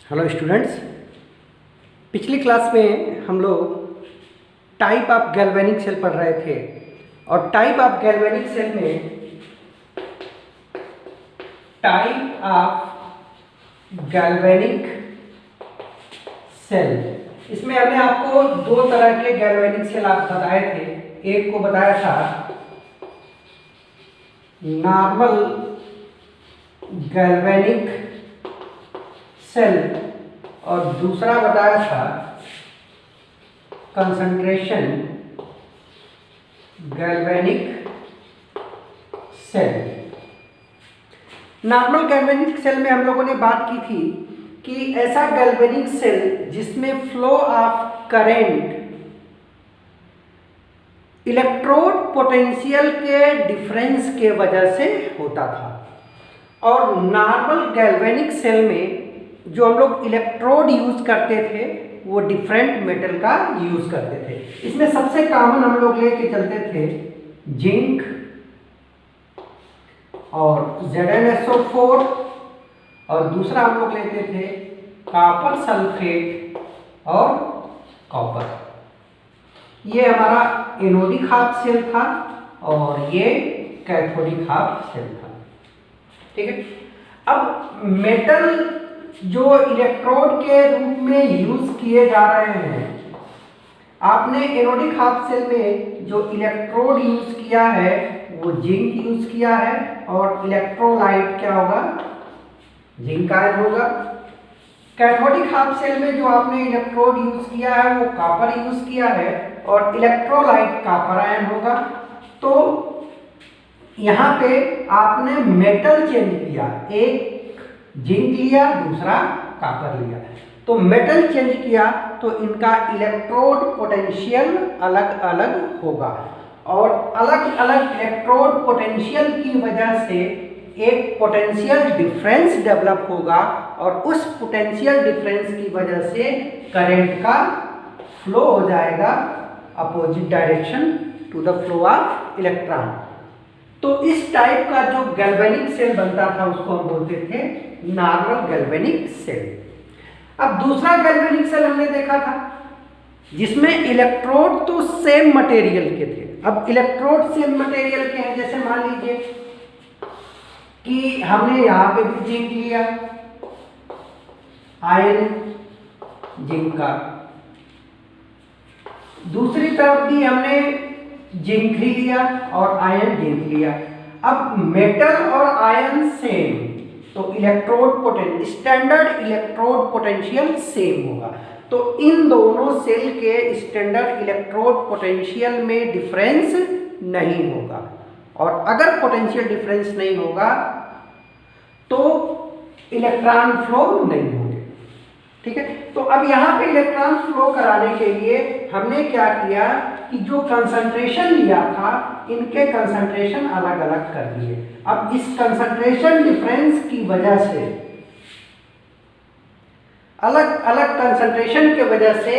Hello students, पिछली class में हम लोग टाइप ऑफ गैल्वेनिक सेल पढ़ रहे थे और टाइप ऑफ गैल्वेनिक सेल में टाइप ऑफ गैल्वेनिक सेल, इसमें हमने आपको दो तरह के गैल्वेनिक सेल आप बताए थे। एक को बताया था नॉर्मल गैल्वेनिक सेल और दूसरा बताया था concentration galvanic cell. Normal galvanic cell में हम लोगों ने बात की थी कि ऐसा गैल्वेनिक सेल जिसमें flow of current electrode potential के डिफरेंस के वजह से होता था, और नॉर्मल गैल्वेनिक सेल में जो हम लोग इलेक्ट्रोड यूज करते थे वो डिफरेंट मेटल का यूज करते थे। इसमें सबसे कॉमन हम लोग लेके चलते थे जिंक और ZnSO4, और दूसरा हम लोग लेते थे कॉपर सल्फेट और कॉपर। ये हमारा एनोडिक हाफ सेल था और ये कैथोडिक हाफ सेल था। ठीक है, अब मेटल जो इलेक्ट्रोड के रूप में यूज किए जा रहे हैं, आपने एनोडिक हाफ सेल में जो इलेक्ट्रोड यूज किया है वो जिंक यूज किया है, और इलेक्ट्रोलाइट क्या होगा, जिंक आयन होगा। कैथोडिक हाफ सेल में जो आपने इलेक्ट्रोड यूज किया है वो कॉपर यूज किया है और इलेक्ट्रोलाइट कॉपर आयन होगा। तो यहाँ पे आपने मेटल चेंज किया, एक जिंक लिया दूसरा कॉपर लिया, तो मेटल चेंज किया तो इनका इलेक्ट्रोड पोटेंशियल अलग अलग होगा, और अलग अलग इलेक्ट्रोड पोटेंशियल की वजह से एक पोटेंशियल डिफरेंस डेवलप होगा, और उस पोटेंशियल डिफरेंस की वजह से करंट का फ्लो हो जाएगा opposite direction to the flow of electron. तो इस टाइप का जो गैल्वेनिक सेल बनता था उसको हम बोलते थे नॉर्मल गैल्वेनिक सेल। अब दूसरा गैल्वेनिक सेल हमने देखा था जिसमें इलेक्ट्रोड तो सेम मटेरियल के थे। अब इलेक्ट्रोड सेम मटेरियल के हैं, जैसे मान लीजिए कि हमने यहाँ पे भी जिंक लिया, आयन जिंक का, दूसरी तरफ भी हमने जिंक ही लिया और आयन जिंक लिया। अब मेटल और आयन सेम, तो electrode standard electrode potential same होगा। तो इन दोनों सेल के स्टैंडर्ड इलेक्ट्रोड पोटेंशियल में डिफरेंस नहीं होगा, और अगर पोटेंशियल डिफरेंस नहीं होगा तो इलेक्ट्रॉन फ्लो नहीं होंगे। ठीक है, तो अब यहाँ पे इलेक्ट्रॉन फ्लो कराने के लिए हमने क्या किया कि जो कंसंट्रेशन लिया था इनके कंसंट्रेशन अलग अलग कर दिए। अब इस कंसंट्रेशन डिफरेंस की वजह से, अलग अलग कंसंट्रेशन की वजह से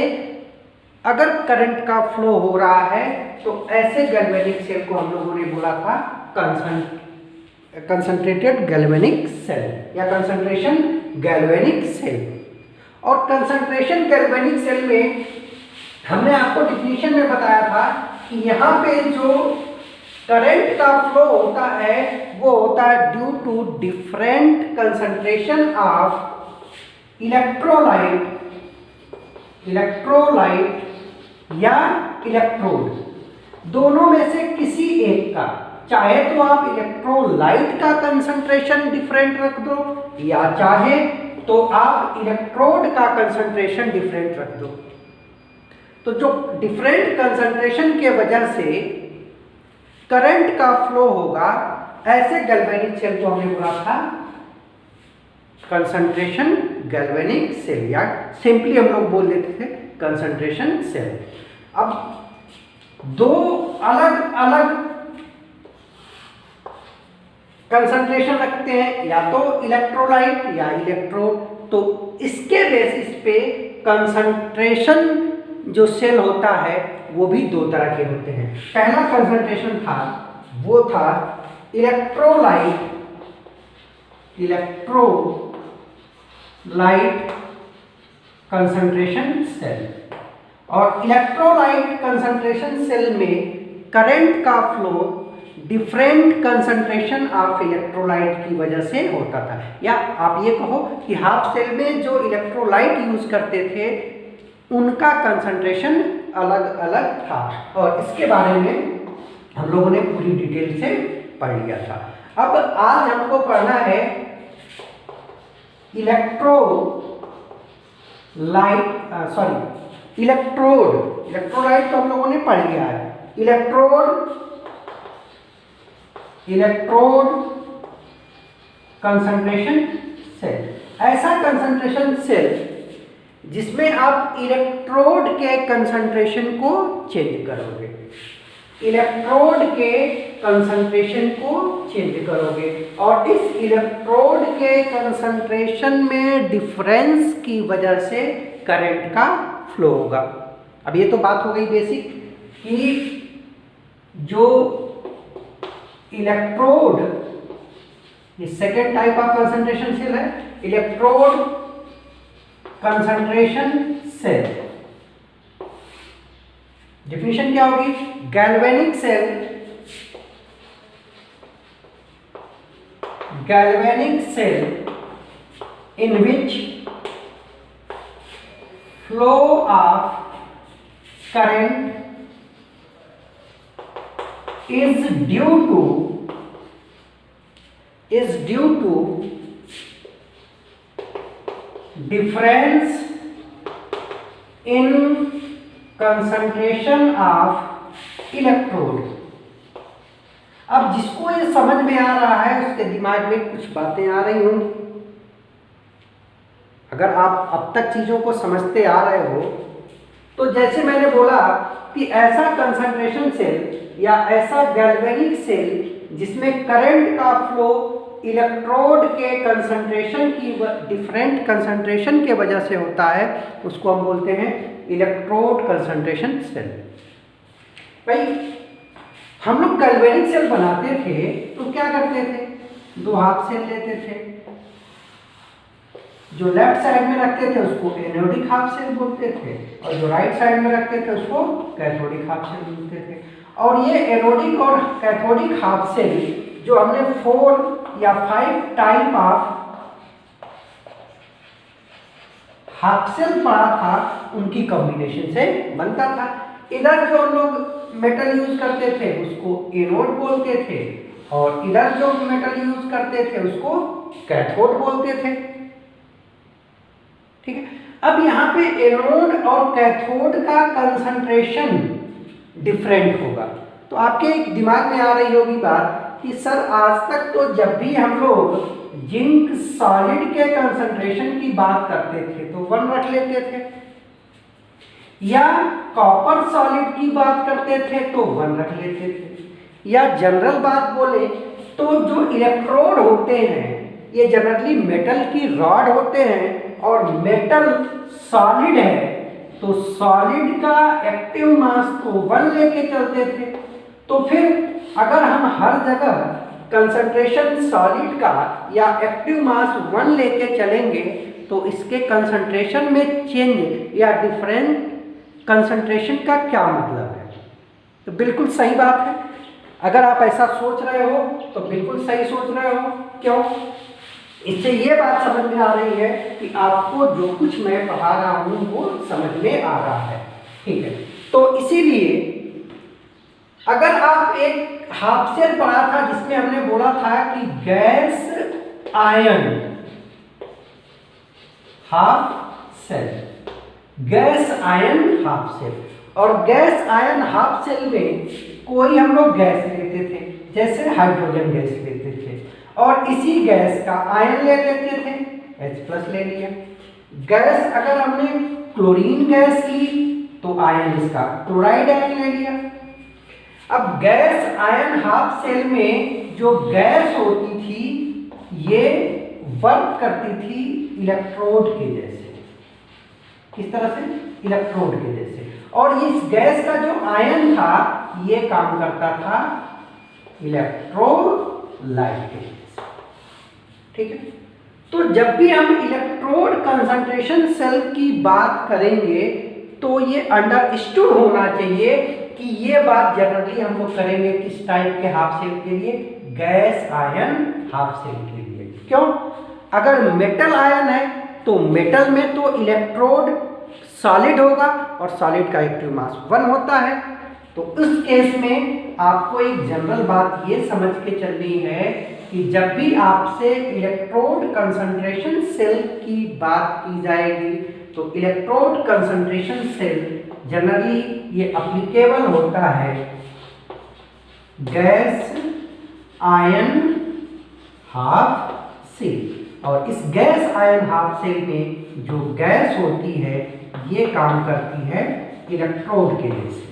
अगर करंट का फ्लो हो रहा है तो ऐसे गैल्वेनिक सेल को हम लोगों ने बोला था कंसंट्रेटेड गैल्वेनिक सेल या कंसंट्रेशन गैल्वेनिक सेल। और कंसंट्रेशन गैल्वेनिक सेल में हमने आपको डिफिनीशन में बताया था कि यहाँ पे जो करंट का फ्लो होता है वो होता है due to different concentration of electrolyte या इलेक्ट्रोड, दोनों में से किसी एक का। चाहे तो आप इलेक्ट्रोलाइट का कंसंट्रेशन डिफरेंट रख दो, या चाहे तो आप इलेक्ट्रोड का कंसंट्रेशन डिफरेंट रख दो। तो जो डिफरेंट कंसंट्रेशन के वजह से करंट का फ्लो होगा, ऐसे गैल्वेनिक सेल को हमने बोला था कंसंट्रेशन गैल्वेनिक सेल, या सिंपली हम लोग बोल देते थे कंसंट्रेशन सेल। अब दो अलग अलग कंसंट्रेशन रखते हैं, या तो इलेक्ट्रोलाइट या इलेक्ट्रोड, तो इसके बेसिस पे कंसंट्रेशन जो सेल होता है वो भी दो तरह के होते हैं। पहला कंसंट्रेशन था वो था इलेक्ट्रोलाइट कंसंट्रेशन सेल। और इलेक्ट्रोलाइट कंसंट्रेशन सेल में करंट का flow different concentration of electrolyte की वजह से होता था। या आप ये कहो कि हाफ सेल में जो इलेक्ट्रोलाइट यूज करते थे उनका कंसंट्रेशन अलग अलग था, और इसके बारे में हम लोगों ने पूरी डिटेल से पढ़ लिया था। अब आज हमको पढ़ना है इलेक्ट्रोलाइट तो हम लोगों ने पढ़ लिया है। इलेक्ट्रोड कंसंट्रेशन सेल, ऐसा कंसंट्रेशन सेल जिसमें आप इलेक्ट्रोड के कंसंट्रेशन को चेंज करोगे, इलेक्ट्रोड के कंसंट्रेशन को चेंज करोगे, और इस इलेक्ट्रोड के कंसंट्रेशन में डिफरेंस की वजह से करंट का फ्लो होगा। अब ये तो बात हो गई बेसिक कि जो इलेक्ट्रोड, ये second type of concentration cell है, इलेक्ट्रोड कंसंट्रेशन सेल। डेफिनेशन क्या होगी? Galvanic cell in which flow of current is due to difference in concentration of electrode। अब जिसको ये समझ में आ रहा है उसके दिमाग में कुछ बातें आ रही होंगी। अगर आप अब तक चीजों को समझते आ रहे हो तो जैसे मैंने बोला कि ऐसा कंसंट्रेशन सेल या ऐसा गैल्वेनिक सेल जिसमें करंट का फ्लो इलेक्ट्रोड के कंसंट्रेशन की डिफरेंट कंसंट्रेशन के वजह से होता है, उसको हम बोलते हैं इलेक्ट्रोड कंसंट्रेशन सेल। भाई हम लोग गैल्वेनिक सेल बनाते थे तो क्या करते थे? दो हाफ सेल लेते थे, जो लेफ्ट साइड में रखते थे उसको एनोडिक हाफ सेल बोलते थे, और जो राइट साइड में रखते थे उसको कैथोडिक हाफ सेल बोलते थे। और ये एनोडिक और कैथोडिक हाफ सेल जो हमने 4 या 5 टाइप ऑफ हाफ सेल पढ़ा था उनकी कॉम्बिनेशन से बनता था। इधर जो हम लोग मेटल यूज करते थे उसको एनोड बोलते थे, और इधर जो मेटल यूज करते थे उसको कैथोड बोलते थे। ठीक है, अब यहाँ पे एनोड और कैथोड का कंसंट्रेशन डिफरेंट होगा। तो आपके दिमाग में आ रही होगी बात कि सर आज तक तो जब भी हम लोग जिंक सॉलिड के कंसंट्रेशन की बात करते थे तो 1 रख लेते थे, या कॉपर सॉलिड की बात करते थे तो 1 रख लेते थे, या जनरल बात बोले तो जो इलेक्ट्रोड होते हैं ये जनरली मेटल की रॉड होते हैं, और मेटल सॉलिड है तो सॉलिड का एक्टिव मास तो 1 लेके चलते थे। तो फिर अगर हम हर जगह कंसंट्रेशन सॉलिड का या एक्टिव मास 1 लेके चलेंगे तो इसके कंसंट्रेशन में चेंज या डिफरेंट कंसंट्रेशन का क्या मतलब है? तो बिल्कुल सही बात है। अगर आप ऐसा सोच रहे हो तो बिल्कुल सही सोच रहे हो। क्यों? इससे ये बात समझ में आ रही है कि आपको जो कुछ मैं पढ़ा रहा हूँ वो समझ में आ रहा है। ठीक है, तो इसीलिए अगर आप एक हाफ सेल पढ़ा था जिसमें हमने बोला था कि gas ion half cell, gas ion half cell, और गैस आयन हाफ सेल में कोई हम लोग गैस लेते थे, जैसे हाइड्रोजन गैस लेते थे, और इसी गैस का आयन ले लेते थे, H+ ले लिया। गैस अगर हमने क्लोरीन गैस ली तो आयन इसका क्लोराइड आयन ले लिया। अब गैस आयन हाफ सेल में जो गैस होती थी ये वर्क करती थी इलेक्ट्रोड के जैसे। किस तरह से? इलेक्ट्रोड के जैसे। और इस गैस का जो आयन था ये काम करता था इलेक्ट्रोलाइट के जैसे। ठीक है, तो जब भी हम इलेक्ट्रोड कंसंट्रेशन सेल की बात करेंगे तो ये अंडरस्टूड होना चाहिए कि ये बात जनरली हम लोग करेंगे किस टाइप के हाफ शेल के लिए, गैस आयन हाफ शेल के लिए। क्यों? अगर मेटल आयन है तो मेटल में तो इलेक्ट्रोड सॉलिड होगा और सॉलिड का एक्टिव मास 1 होता है। तो इस केस में आपको एक जनरल बात ये समझ के चलनी है कि जब भी आपसे इलेक्ट्रोड कंसंट्रेशन सेल की बात की जाएगी तो इलेक्ट्रोड कंसंट्रेशन सेल जनरली ये एप्लीकेबल होता है गैस आयन हाफ सेल। और इस गैस आयन हाफ सेल में जो गैस होती है ये काम करती है इलेक्ट्रोड के जैसे।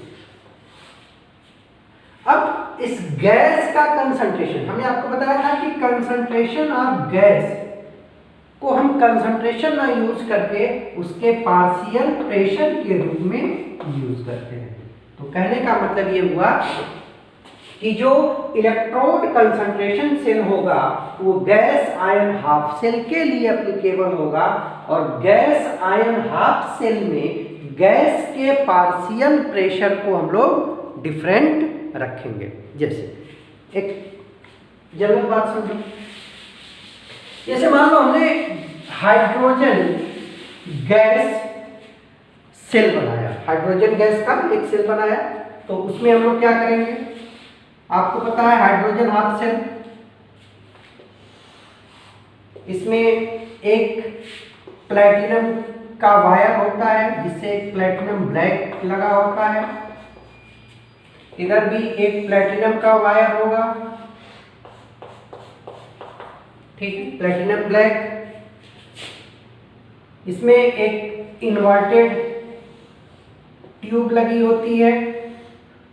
अब इस गैस का कंसंट्रेशन हमने आपको बताया था कि कंसंट्रेशन ऑफ गैस को हम कंसंट्रेशन ना यूज करके उसके पार्शियल प्रेशर के रूप में यूज करते हैं। तो कहने का मतलब ये हुआ कि जो इलेक्ट्रोड कंसंट्रेशन सेल होगा वो गैस आयन हाफ सेल के लिए एप्लीकेबल होगा और गैस आयन हाफ सेल में गैस के पार्शियल प्रेशर को हम लोग डिफरेंट रखेंगे। जैसे एक जनरल बात समझो, जैसे मान लो हमने हाइड्रोजन गैस सेल बनाया, हाइड्रोजन गैस का एक सेल बनाया, तो उसमें हम लोग क्या करेंगे, आपको पता है हाइड्रोजन हाफ सेल, इसमें एक प्लैटिनम का वायर होता है जिससे एक प्लैटिनम ब्लैक लगा होता है, इधर भी एक प्लैटिनम का वायर होगा, ठीक है, प्लैटिनम ब्लैक। इसमें एक इन्वर्टेड ट्यूब लगी होती है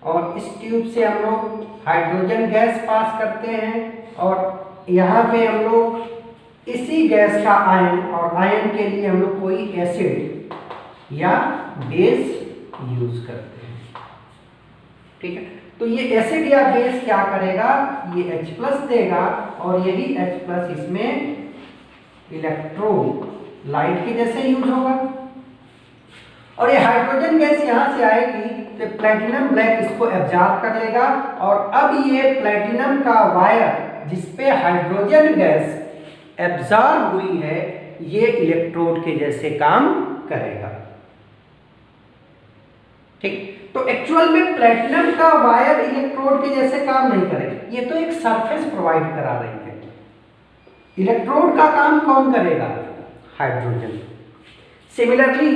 और इस ट्यूब से हम लोग हाइड्रोजन गैस पास करते हैं और यहाँ पे हम लोग इसी गैस का आयन, और आयन के लिए हम लोग कोई एसिड या बेस यूज करते हैं, ठीक है। तो ये एसिड या बेस क्या करेगा, ये H+ देगा और यही H+ इसमें इलेक्ट्रोलाइट के जैसे यूज होगा और ये हाइड्रोजन गैस यहाँ से आएगी तो प्लैटिनम ब्लैक इसको एब्जॉर्ब कर लेगा और अब ये प्लैटिनम का वायर जिसपे हाइड्रोजन गैस एब्जॉर्ब हुई है ये इलेक्ट्रोड के जैसे काम करेगा, ठीक। तो एक्चुअल में प्लैटिनम का वायर इलेक्ट्रोड के जैसे काम नहीं करेगा, ये तो एक सरफेस प्रोवाइड करा रही है। इलेक्ट्रोड का काम कौन करेगा, हाइड्रोजन। सिमिलरली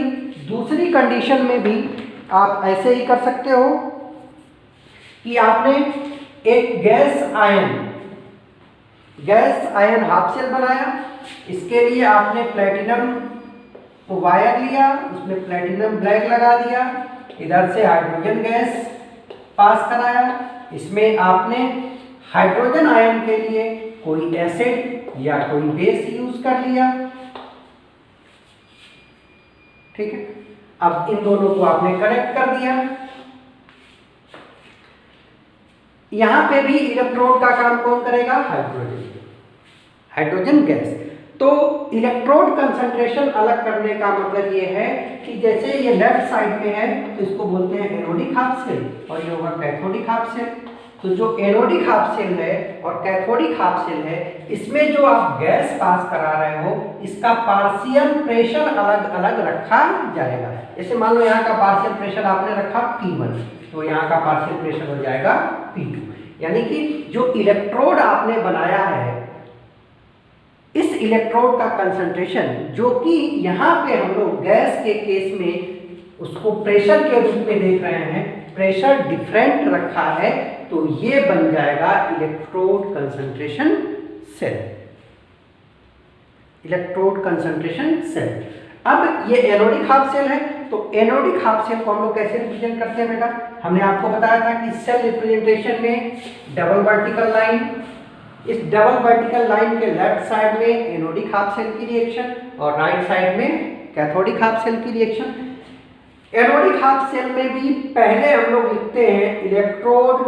दूसरी कंडीशन में भी आप ऐसे ही कर सकते हो कि आपने एक गैस आयन हाफ सेल बनाया, इसके लिए आपने प्लैटिनम वायर लिया, उसमें प्लैटिनम ब्लैक लगा दिया, इधर से हाइड्रोजन गैस पास कराया, इसमें आपने हाइड्रोजन आयन के लिए कोई एसिड या कोई बेस यूज कर लिया, ठीक है। अब इन दोनों को आपने कनेक्ट कर दिया, यहां पे भी इलेक्ट्रोड का काम कौन करेगा, हाइड्रोजन गैस। तो इलेक्ट्रोड कंसंट्रेशन अलग करने का मतलब ये है कि जैसे ये लेफ्ट साइड में है तो इसको बोलते हैं एनोडिक हाफ सेल और ये होगा कैथोडिक हाफ सेल। तो जो एनोडिक हाफ सेल है और कैथोडिक हाफ सेल है इसमें जो आप गैस पास करा रहे हो इसका पार्शियल प्रेशर अलग अलग रखा जाएगा। जैसे मान लो यहाँ का पार्शियल प्रेशर आपने रखा P1 तो यहाँ का पार्शियल प्रेशर हो जाएगा P2, यानी कि जो इलेक्ट्रोड आपने बनाया है इस इलेक्ट्रोड का कंसंट्रेशन जो कि यहाँ पे हम लोग गैस के केस में उसको प्रेशर के रूप में देख रहे हैं, प्रेशर डिफरेंट रखा है तो ये बन जाएगा electrode concentration cell, electrode concentration cell. अब ये एनोडिक हाफ सेल है तो एनोडिक हाफ सेल को हम लोग कैसे रिप्रेजेंट करते हैं बेटा, हमने आपको बताया था कि सेल रिप्रेजेंटेशन में डबल वर्टिकल लाइन, इस डबल वर्टिकल लाइन के लेफ्ट साइड में एनोडिक हाफ सेल की रिएक्शन और राइट साइड में कैथोडिक हाफ सेल की रिएक्शन। एनोडिक हाफ सेल में भी पहले हम लोग लिखते हैं इलेक्ट्रोड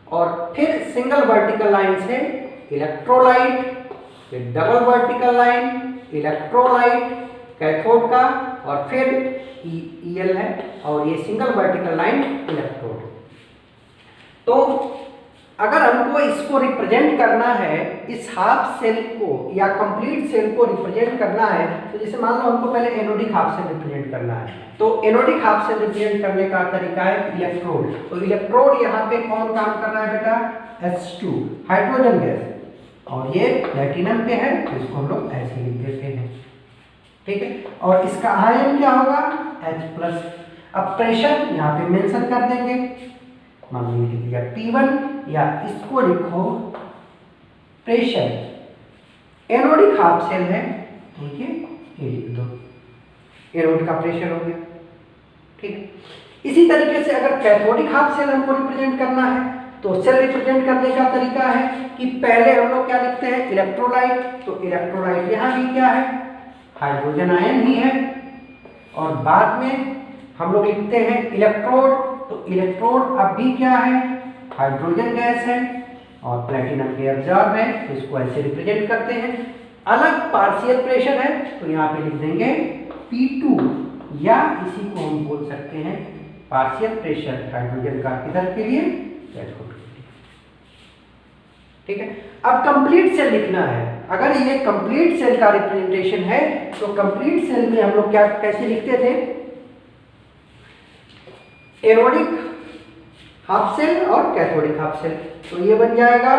और फिर सिंगल वर्टिकल लाइन से इलेक्ट्रोलाइट फिर double vertical line electrolyte cathode का, और फिर EL है, और ये सिंगल वर्टिकल लाइन इलेक्ट्रोड। तो अगर हमको इसको रिप्रेजेंट करना है, इस हाफ सेल को या कंप्लीट सेल को रिप्रेजेंट करना है, तो जैसे मान लो हमको पहले एनोडिक हाफ सेल रिप्रेजेंट करना है, तो एनोडिक हाफ सेल रिप्रेजेंट करने का तरीका है इलेक्ट्रोड। तो इलेक्ट्रोड यहाँ पे कौन काम कर रहा है बेटा? H2 हाइड्रोजन गैस, और ये प्लेटिनम पे है, तो इसको हम लोग ऐसे लिख देते हैं, ठीक है। और इसका आयन क्या होगा? H+। अब प्रेशर यहाँ पे मेंशन कर देंगे, मान लो लिख दिया P1, या इसको लिखो प्रेशर। एनोडिक हाफ सेल है, ठीक है, ये लिख दो, एनोड का प्रेशर हो गया, ठीक। इसी तरीके से अगर कैथोडिक हाफ सेल हमको रिप्रेजेंट करना है, तो सेल रिप्रेजेंट करने का तरीका है कि पहले हम लोग क्या लिखते हैं? इलेक्ट्रोलाइट। तो इलेक्ट्रोलाइट यहाँ भी क्या है? हाइड्रोजन आयन ही है, और बाद में हम लोग लिखते हैं इलेक्ट्रोड। तो इलेक्ट्रोड अब भी क्या है? हाइड्रोजन गैस है, और प्लेटिनम के एब्जॉर्ब है, तो इसको ऐसे रिप्रेजेंट करते हैं। अलग पार्शियल प्रेशर है, तो यहाँ पे लिख देंगे P2, या इसी को हम बोल सकते हैं पार्शियल प्रेशर हाइड्रोजन का किधर के लिए? कैथोड के लिए, ठीक है। अब कंप्लीट सेल लिखना है। अगर ये कंप्लीट सेल का रिप्रेजेंटेशन है, तो कंप्लीट सेल में हम लोग क्या कैसे लिखते थे? एनोडिक हाफ सेल और कैथोडिक हाफ सेल। तो ये बन जाएगा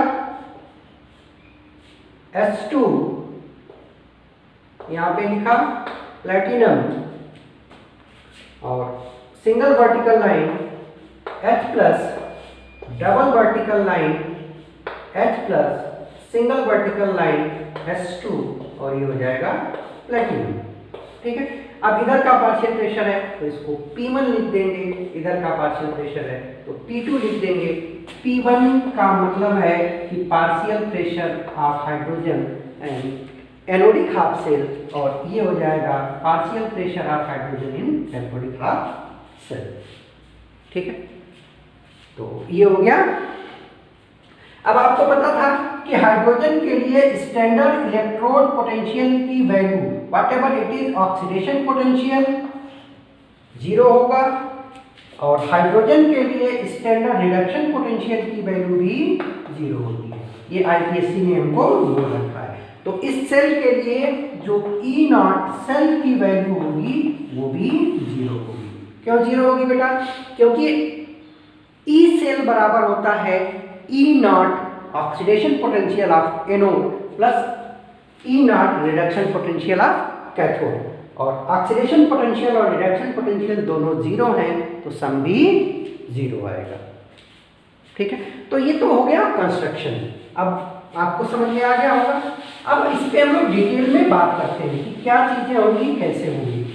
H2, यहां पे लिखा प्लेटिनम, और single vertical line H+, double vertical line H+, single vertical line H2, और ये हो जाएगा प्लेटिनम, ठीक है। अब इधर का पार्शियल प्रेशर है, तो इसको P1 लिख देंगे, इधर का पार्शियल प्रेशर है तो P2 लिख देंगे। P1 का मतलब है कि partial pressure of hydrogen and anodic half cell, और ये हो जाएगा partial pressure of hydrogen in cathodic half cell, ठीक है। तो ये हो गया। अब आपको पता था कि हाइड्रोजन के लिए स्टैंडर्ड इलेक्ट्रोड पोटेंशियल की value what ever it is oxidation potential 0 होगा, और हाइड्रोजन के लिए स्टैंडर्ड रिडक्शन पोटेंशियल की वैल्यू भी 0 होती है। ये IPSC ने हमको बोल रखा है। तो इस सेल के लिए जो E0 सेल की वैल्यू होगी वो भी 0 होगी। क्यों 0 होगी बेटा? क्योंकि E सेल बराबर होता है E0 oxidation potential of anode plus E0 reduction potential of cathode, और ऑक्सीडेशन पोटेंशियल और रिडक्शन पोटेंशियल दोनों 0 हैं, तो सम भी 0 आएगा, ठीक है। तो ये तो हो गया कंस्ट्रक्शन। अब आपको समझ में आ गया होगा। अब इस पे हम लोग डिटेल में बात करते हैं कि क्या चीजें होंगी, कैसे होंगी।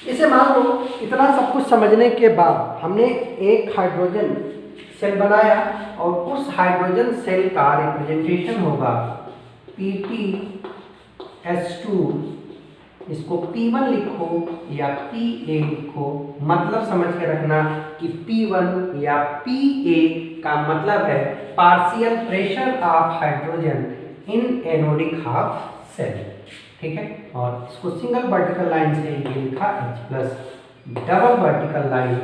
इसे मान लो इतना सब कुछ समझने के बाद हमने एक हाइड्रोजन सेल बनाया, और उस हाइड्रोजन सेल का रिप्रेजेंटेशन होगा PtH2, इसको P1 लिखो या PA लिखो, मतलब समझ के रखना कि P1 या PA का मतलब है partial pressure of hydrogen in anodic half cell, ठीक है। और इसको सिंगल वर्टिकल लाइन से ये लिखा H+, डबल वर्टिकल लाइन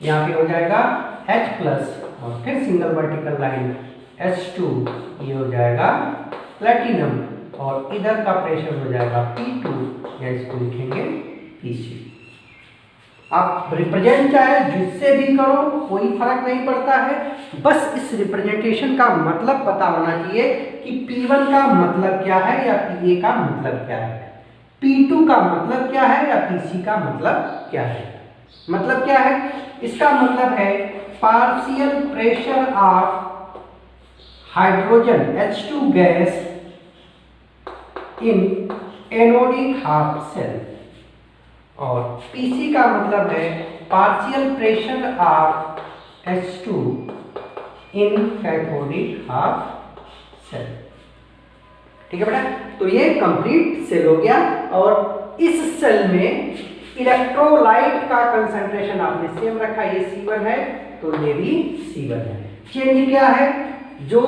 यहाँ पे हो जाएगा H+, और फिर सिंगल वर्टिकल लाइन H2, ये हो जाएगा प्लेटिनम, और इधर का प्रेशर हो जाएगा P2, या इसको लिखेंगे PC। आप रिप्रेजेंट चाहे जिससे भी करो कोई फर्क नहीं पड़ता है, बस इस रिप्रेजेंटेशन का मतलब पता होना चाहिए कि P1 का मतलब क्या है या PA का मतलब क्या है, P2 का मतलब क्या है या PC का मतलब क्या है। मतलब क्या है? इसका मतलब है partial pressure of hydrogen H2 gas in anodic half cell, और PC का मतलब है partial pressure of H2 in cathodic half cell, ठीक है बेटा। तो ये कंप्लीट सेल हो गया, और इस सेल में इलेक्ट्रोलाइट का कंसंट्रेशन आपने सेम रखा, ये C1 है तो ये भी C1 है। चेंज क्या है? जो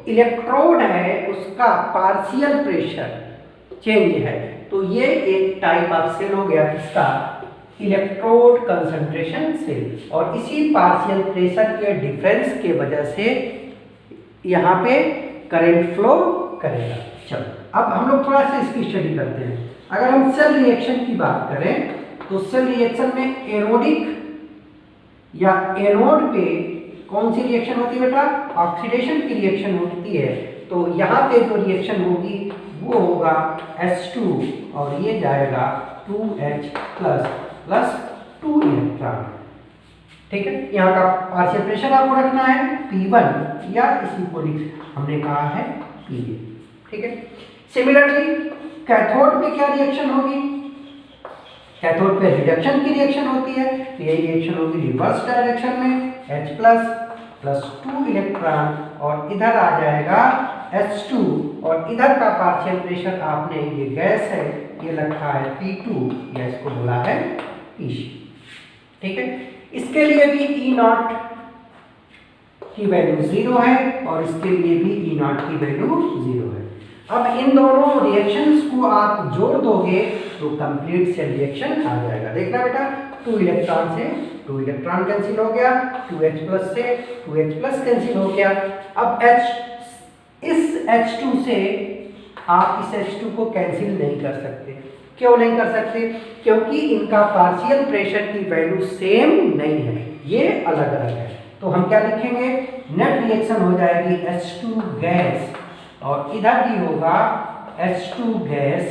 इलेक्ट्रोड है उसका पार्शियल प्रेशर चेंज है, तो ये एक टाइप ऑफ सेल हो गया किसका, इलेक्ट्रोड कंसंट्रेशन सेल। और इसी पार्शियल प्रेशर के डिफरेंस के वजह से यहाँ पे करंट फ्लो करेगा। चलो अब हम लोग थोड़ा सा इसकी स्टडी करते हैं। अगर हम सेल रिएक्शन की बात करें तो सेल रिएक्शन में एनोडिक या एनोड पे कौन सी रिएक्शन होती है बेटा, ऑक्सीडेशन की रिएक्शन होती है। तो यहाँ पे जो रिएक्शन होगी वो होगा H2 और ये जाएगा 2H प्लस 2 इलेक्ट्रॉन। ठीक है, यहाँ का पार्शियल प्रेशर आपको रखना है P1 या इसी को हमने कहा है PA। ठीक है, सिमिलरली कैथोड पे क्या रिएक्शन होगी, कैथोड पे रिडक्शन की रिएक्शन होती है, तो ये रिएक्शन होगी रिवर्स डायरेक्शन में H प्लस 2 इलेक्ट्रॉन और इधर आ जाएगा H2 और इधर का पार्शियल प्रेशर आपने, ये गैस है ये रखा है P2 या इसको बोला है PC। ठीक है, इसके लिए भी E0 की वैल्यू 0 है और इसके लिए भी E0 की वैल्यू 0 है। अब इन दोनों रिएक्शंस को आप जोड़ दोगे तो कंप्लीट सेल रिएक्शन आ जाएगा। देखना बेटा, 2 इलेक्ट्रॉन से 2 इलेक्ट्रॉन कैंसिल हो गया, 2H प्लस से 2H प्लस कैंसिल हो गया। अब इस H2 से आप इस H2 को कैंसिल नहीं कर सकते। क्यों नहीं कर सकते, क्योंकि इनका पार्शियल प्रेशर की वैल्यू सेम नहीं है, ये अलग अलग है। तो हम क्या लिखेंगे, नेट रिएक्शन हो जाएगी H2 गैस और इधर भी होगा H2 गैस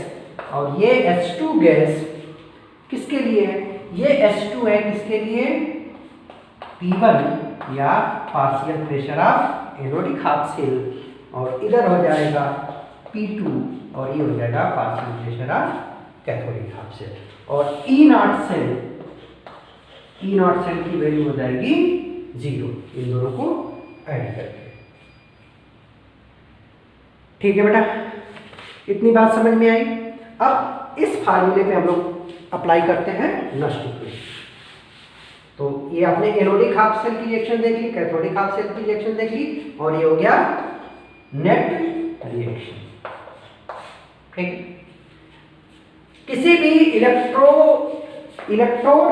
और ये H2 गैस किसके लिए है, ये H2 है किसके लिए, P1 या partial pressure of anodic half cell और इधर हो जाएगा P2 और ये हो जाएगा partial pressure of cathodic half cell. और E0 सेल की वैल्यू हो जाएगी 0, इन दोनों को ऐड करके। ठीक है बेटा, इतनी बात समझ में आई। अब इस फार्मूले पे हम लोग अप्लाई करते हैं नष्ट इक्वेशन। तो ये आपने एनोडिक हाफ सेल की रिएक्शन देख ली, कैथोडिक हाफ सेल की रिएक्शन देख ली और ये हो गया नेट रिएक्शन। ठीक, किसी भी इलेक्ट्रोड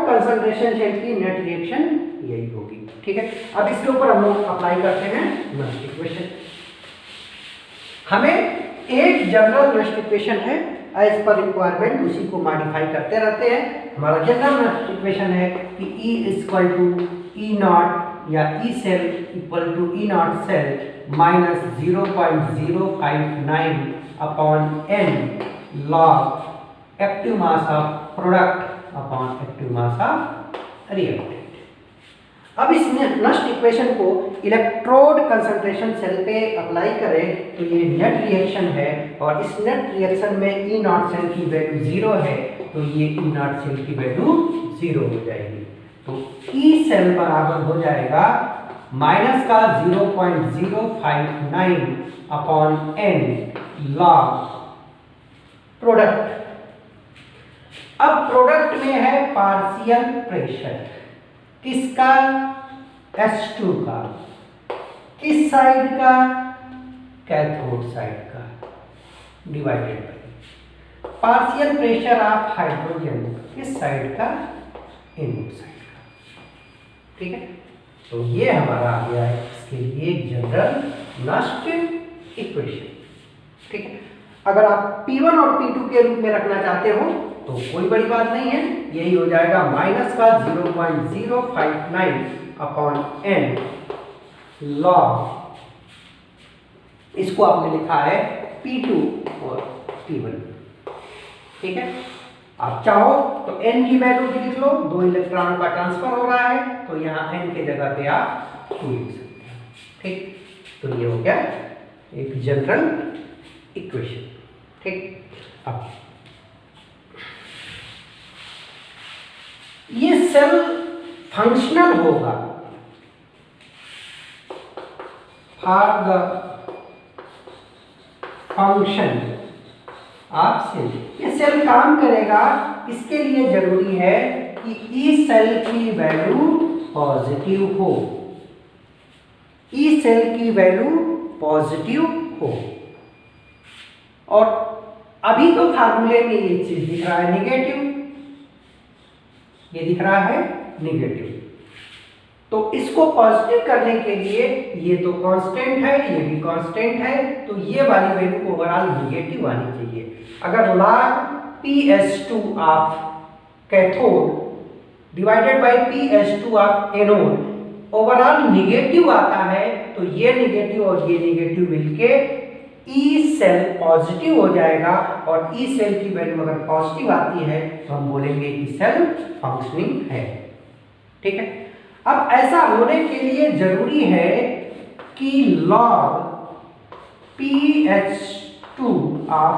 कंसंट्रेशन सेल की नेट रिएक्शन यही होगी। ठीक है, अब इसके ऊपर हम लोग अप्लाई करते हैं नष्ट इक्वेशन। हमें एक जनरल नष्ट इक्वेशन है, एज पर रिक्वायरमेंट उसी को मॉडिफाई करते रहते हैं। हमारा जनरल नष्ट इक्वेशन है कि E इक्वल टू E0 या E cell equal to E0 cell minus 0.059 upon n log active mass of product upon active mass of reactant. अब इस नष्ट इक्वेशन को इलेक्ट्रोड कंसंट्रेशन सेल पे अप्लाई करें तो ये नेट रिएक्शन है और इस नेट रिएक्शन में E0 सेल की वैल्यू 0 है, तो ये E0 सेल की वैल्यू 0 हो जाएगी। तो E सेल बराबर हो जाएगा माइनस का 0.059 अपॉन n लॉग प्रोडक्ट। अब प्रोडक्ट में है पार्शियल प्रेशर किसका, H2 का, किस साइड का, कैथोड साइड का, divided by partial pressure of hydrogen किस साइड का, एनोड साइड का। ठीक है, तो ये हमारा आ गया है इसके लिए जनरल नष्ट इक्वेशन। ठीक है, अगर आप P1 और P2 के रूप में रखना चाहते हो तो कोई बड़ी बात नहीं है, यही हो जाएगा माइनस का 0.059 अपॉन n लॉग, इसको आपने लिखा है P2 और P1। ठीक है, आप चाहो तो n की वैल्यू भी लिख लो, 2 इलेक्ट्रॉन का ट्रांसफर हो रहा है तो यहाँ n के जगह पे आप 2 लिख सकते हैं। ठीक, तो ये हो गया एक जनरल इक्वेशन। ठीक, अब ये सेल फंक्शनल होगा for the function of cell. ये सेल काम करेगा, इसके लिए जरूरी है कि ई सेल की वैल्यू पॉजिटिव हो। ई सेल की वैल्यू पॉजिटिव हो। और अभी तो फार्मूले में ये चीज दिख रहा है निगेटिव, ये दिख रहा है निगेटिव, तो इसको पॉजिटिव करने के लिए ये तो कांस्टेंट है, ये भी कांस्टेंट है, तो ये वाली वैल्यू ओवरऑल निगेटिव आनी चाहिए। अगर log PS2 of cathode divided by PS2 of anode overall negative आता है, तो ये निगेटिव और ये निगेटिव मिलके ई सेल पॉजिटिव हो जाएगा, और ई सेल की वैल्यू अगर पॉजिटिव आती है तो हम बोलेंगे कि सेल फंक्शनिंग है। ठीक है, अब ऐसा होने के लिए जरूरी है कि log PH2 of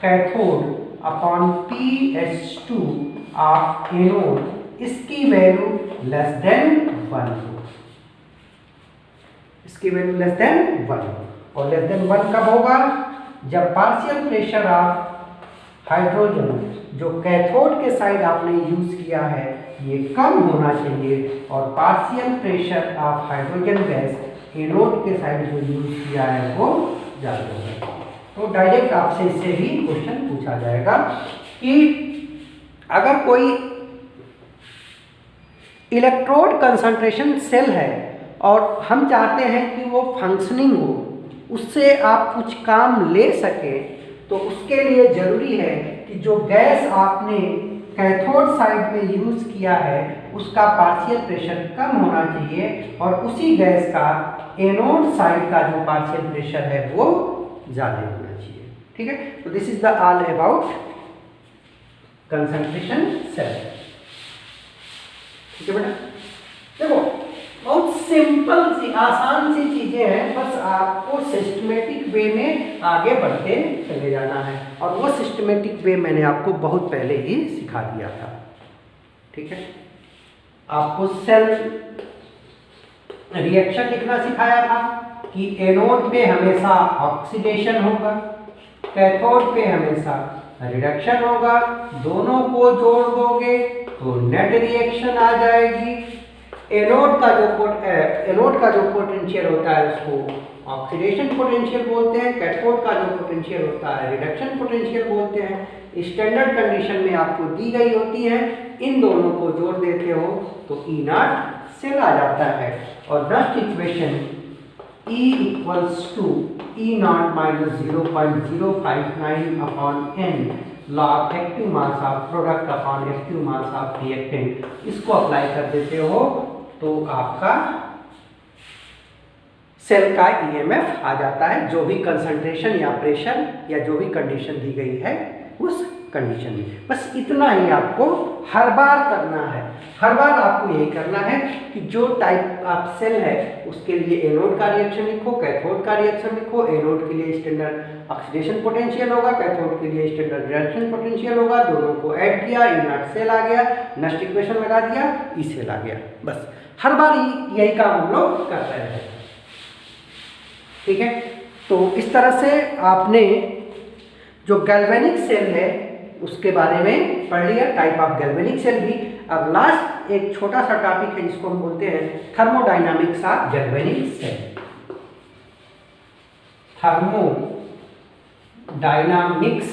cathode upon PH2 of anode इसकी वैल्यू लेस देन 1 हो, इसकी वैल्यू लेस देन 1 हो। और लेस देन 1 कब होगा? जब पार्शियल प्रेशर ऑफ हाइड्रोजन जो कैथोड के साइड आपने यूज किया है ये कम होना चाहिए, और partial pressure of hydrogen gas anode के साइड जो यूज किया है वो ज्यादा होगा। तो डायरेक्ट आपसे इससे भी क्वेश्चन पूछा जाएगा कि अगर कोई इलेक्ट्रोड कंसंट्रेशन सेल है और हम चाहते हैं कि वो फंक्शनिंग हो, उससे आप कुछ काम ले सके, तो उसके लिए जरूरी है कि जो गैस आपने कैथोड साइड में यूज किया है उसका पार्शियल प्रेशर कम होना चाहिए, और उसी गैस का एनोड साइड का जो पार्शियल प्रेशर है वो ज्यादा होना चाहिए। ठीक है, तो this is the all about concentration cell. ठीक है बेटा, देखो बहुत सिंपल सी आसान सी चीजें हैं, बस आपको सिस्टमेटिक वे में आगे बढ़ते चले जाना है, और वो सिस्टमेटिक वे मैंने आपको बहुत पहले ही सिखा दिया था। ठीक है, आपको सेल रिएक्शन लिखना सिखाया था कि एनोड पे हमेशा ऑक्सीडेशन होगा, कैथोड पे हमेशा रिडक्शन होगा, दोनों को जोड़ दोगे तो नेट रिएक्शन आ जाएगी। एनोड का जो पोटेंशियल होता है उसको ऑक्सीडेशन पोटेंशियल बोलते हैं, कैथोड का जो पोटेंशियल होता है रिडक्शन पोटेंशियल बोलते हैं। स्टैंडर्ड कंडीशन में आपको दी गई होती है, इन दोनों को जोड़ देते हो तो ई नॉट सेल आ जाता है, और next equation E equals to E naught minus 0.059 upon n log active mass of product upon active mass of reactant, इसको अप्लाई कर देते हो तो आपका सेल का ईएमएफ आ जाता है, जो भी कंसंट्रेशन या प्रेशर या जो भी कंडीशन दी गई है उस कंडीशन में। बस इतना ही आपको हर बार करना है, हर बार आपको यही करना है कि जो टाइप ऑफ सेल है उसके लिए एनोड का रिएक्शन लिखो, कैथोड का रिएक्शन लिखो। एनोड के लिए स्टैंडर्ड ऑक्सीडेशन पोटेंशियल होगा, कैथोड के लिए स्टैंडर्ड रिडक्शन पोटेंशियल होगा, दोनों को ऐड किया, ई नॉट सेल आ गया, नेक्स्ट इक्वेशन लगा दिया, ई सेल आ गया। बस हर बार यही काम हम लोग कर रहे हैं। ठीक है, तो इस तरह से आपने जो गैल्वेनिक सेल है उसके बारे में पढ़ लिया, टाइप ऑफ गैल्वेनिक सेल भी। अब लास्ट एक छोटा सा टॉपिक है जिसको हम बोलते हैं thermodynamics of galvanic cell. Thermodynamics